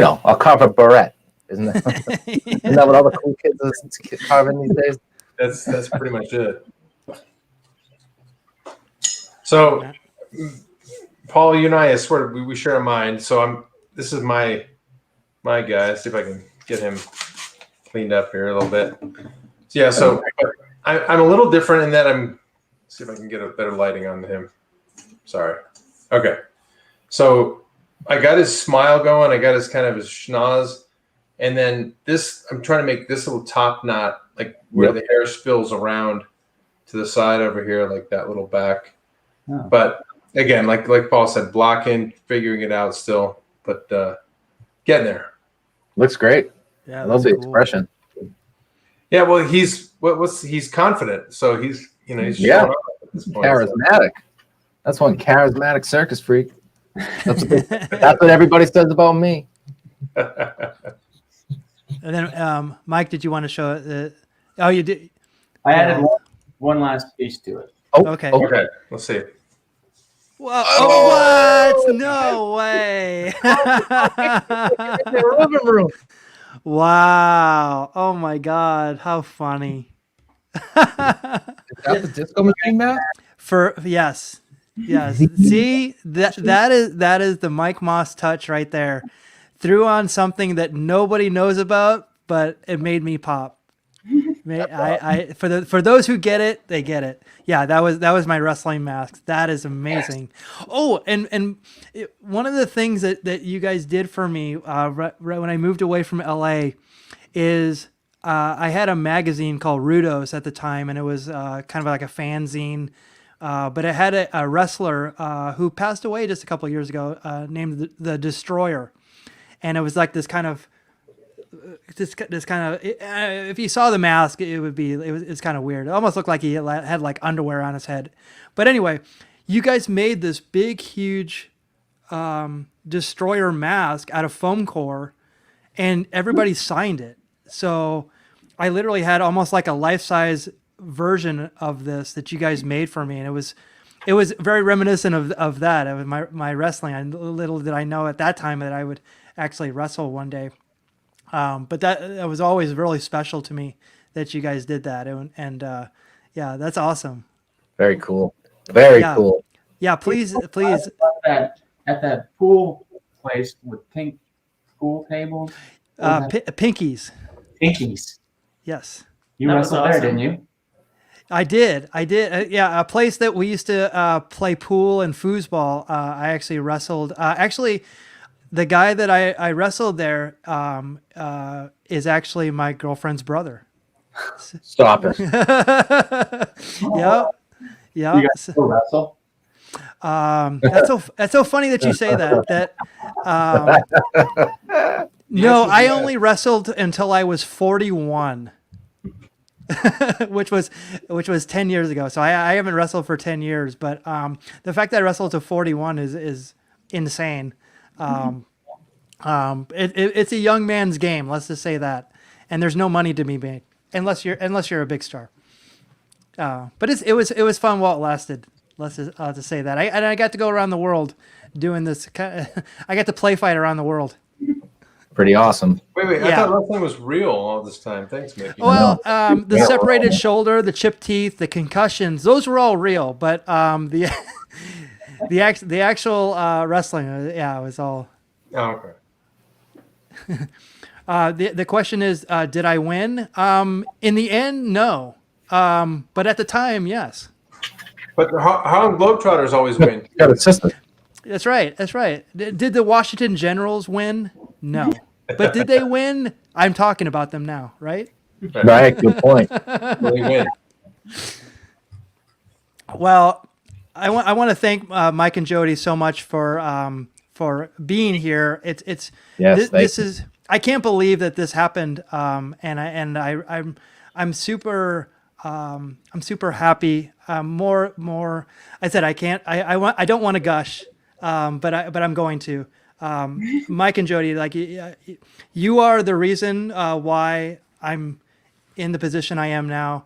I'll carve a barrette. Isn't that what all the cool kids are carving these days? That's pretty much it. So, Paul, you and I swear we share a mind. So this is my guy. See if I can get him cleaned up here a little bit. So, yeah. So I'm a little different in that see if I can get a better lighting on him. Sorry. Okay. So I got his smile going. I got his schnoz. And then I'm trying to make this little top knot, like where the hair spills around to the side over here, like that little back. Oh. But again, like Paul said, blocking, figuring it out still, but getting there. Looks great. Yeah, I love the expression. Yeah, well, he's confident, so he's showing up at this point. Charismatic. That's one charismatic circus freak. That's what everybody says about me. And then, Mike, did you want to show it? Oh, you did. I added one last piece to it. Oh, okay. Okay, let's see. Whoa, what? No way. Wow. Oh my God. How funny. Is that the disco machine mask? Yes. See, that is the Mike Maas touch right there. Threw on something that nobody knows about, but it made me pop. For those who get it, they get it. Yeah, that was my wrestling mask. That is amazing. Oh, and one of the things that you guys did for me right when I moved away from LA is I had a magazine called Rudos at the time, and it was kind of like a fanzine. But it had a wrestler who passed away just a couple of years ago, named the Destroyer, and it was like this kind of if you saw the mask, it's kind of weird. It almost looked like he had like underwear on his head. But anyway, you guys made this big, huge Destroyer mask out of foam core, and everybody signed it. So I literally had almost like a life-size version of this that you guys made for me, and it was very reminiscent of that. It was my wrestling. Little did I know at that time that I would actually wrestle one day. But that was always really special to me that you guys did that, and yeah, that's awesome. Very cool. Very cool. Yeah, please. At that pool place with pink pool tables. Pinkies. Pinkies. Yes. You That wrestled was there, awesome. didn't you? I did. Yeah, a place that we used to play pool and foosball. I actually wrestled. Actually, the guy that I wrestled there is actually my girlfriend's brother. Stop it. Yeah. You guys still wrestle? That's so funny that you say that. No, I only wrestled until I was 41. which was 10 years ago. So I haven't wrestled for 10 years, but the fact that I wrestled to 41 is insane. It's a young man's game. Let's just say that. And there's no money to be made unless you're a big star. But it was fun while it lasted. Let's just say that. I got to go around the world doing this. I got to play fight around the world. Pretty awesome. Wait. I Yeah. thought wrestling was real all this time. Thanks, Mickey. Well, the separated shoulder, the chipped teeth, the concussions, those were all real. But the actual wrestling, it was all. Oh, okay. The question is, did I win? In the end, no. But at the time, yes. But the Harlem Globetrotters always win. Got a system. That's right. Did the Washington Generals win? No. But did they win? I'm talking about them now, right? Right. Good point. They win. Well, I want to thank Mike and Jodi so much for being here. It's Yes, this is I can't believe that this happened. I'm super happy. More. I said I can't. I don't want to gush. But I'm going to. Mike and Jodi, like you are the reason why I'm in the position I am now.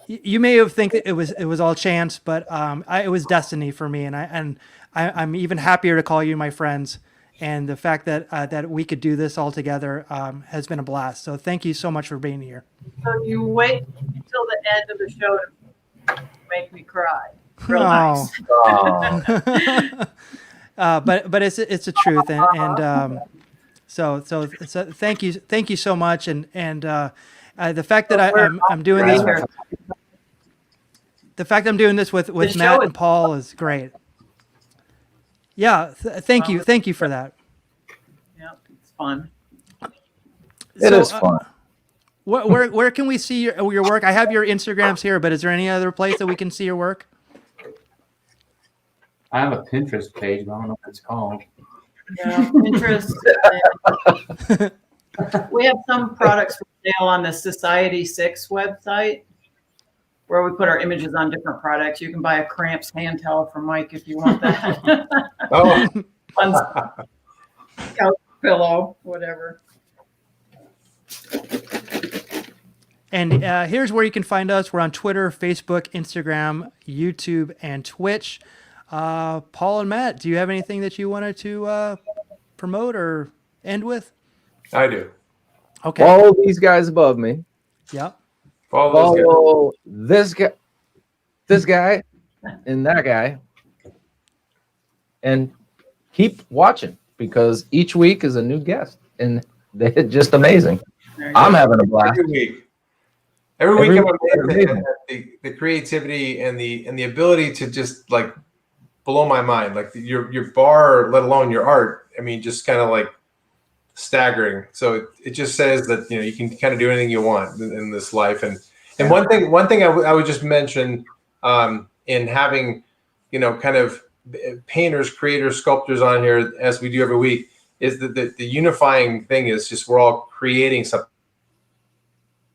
You may have think it was all chance, but it was destiny for me, and I'm even happier to call you my friends. And the fact that we could do this all together has been a blast. So thank you so much for being here. So you wait until the end of the show to make me cry. Real nice. Oh. But it's the truth, and so thank you so much, and the fact that I'm doing this, the fact I'm doing this with Matt and Paul is great. Yeah, thank you for that. Yeah, it's fun. It is fun. Where can we see your work? I have your Instagrams here, but is there any other place that we can see your work? I have a Pinterest page, but I don't know what it's called. Yeah, Pinterest. We have some products for sale on the Society 6 website where we put our images on different products. You can buy a Cramps hand towel from Mike if you want that. Oh, Couch pillow, whatever. And here's where you can find us. We're on Twitter, Facebook, Instagram, YouTube, and Twitch. Paul and Matt, do you have anything that you wanted to promote or end with? I do. Okay. Follow these guys above me. Yep. Follow those guys. Follow this guy, and that guy, and keep watching because each week is a new guest, and they're just amazing. I'm having a blast. Every week I'm Every amazed at the creativity and the ability to just like blow my mind. Like your bar, let alone your art. I mean, just kind of like staggering. So it just says that you can kind of do anything you want in this life. And one thing I would just mention in having kind of painters, creators, sculptors on here as we do every week is that the unifying thing is just we're all creating something.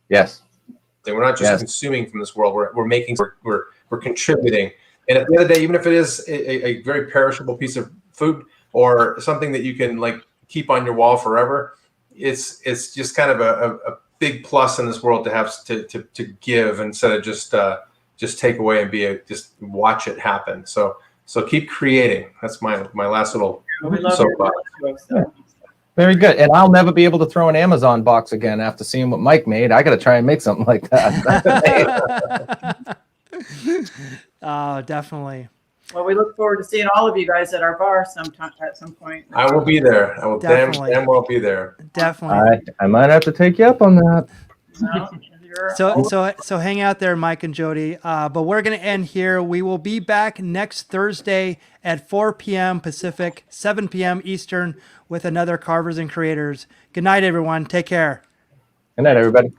Yes. We're not just consuming from this world. We're making. We're contributing. And at the end of the day, even if it is a very perishable piece of food or something that you can like keep on your wall forever, it's just kind of a big plus in this world to have to give instead of just take away and just watch it happen. So keep creating. That's my last little soapbox. Very good. And I'll never be able to throw an Amazon box again after seeing what Mike made. I got to try and make something like that. Oh, definitely. Well, we look forward to seeing all of you guys at our bar sometime at some point. I will be there. I will damn well be there. Definitely. I might have to take you up on that. No, So hang out there, Mike and Jodi. But we're going to end here. We will be back next Thursday at 4 p.m. Pacific, 7 p.m. Eastern with another Carvers and Creators. Good night, everyone. Take care. Good night, everybody.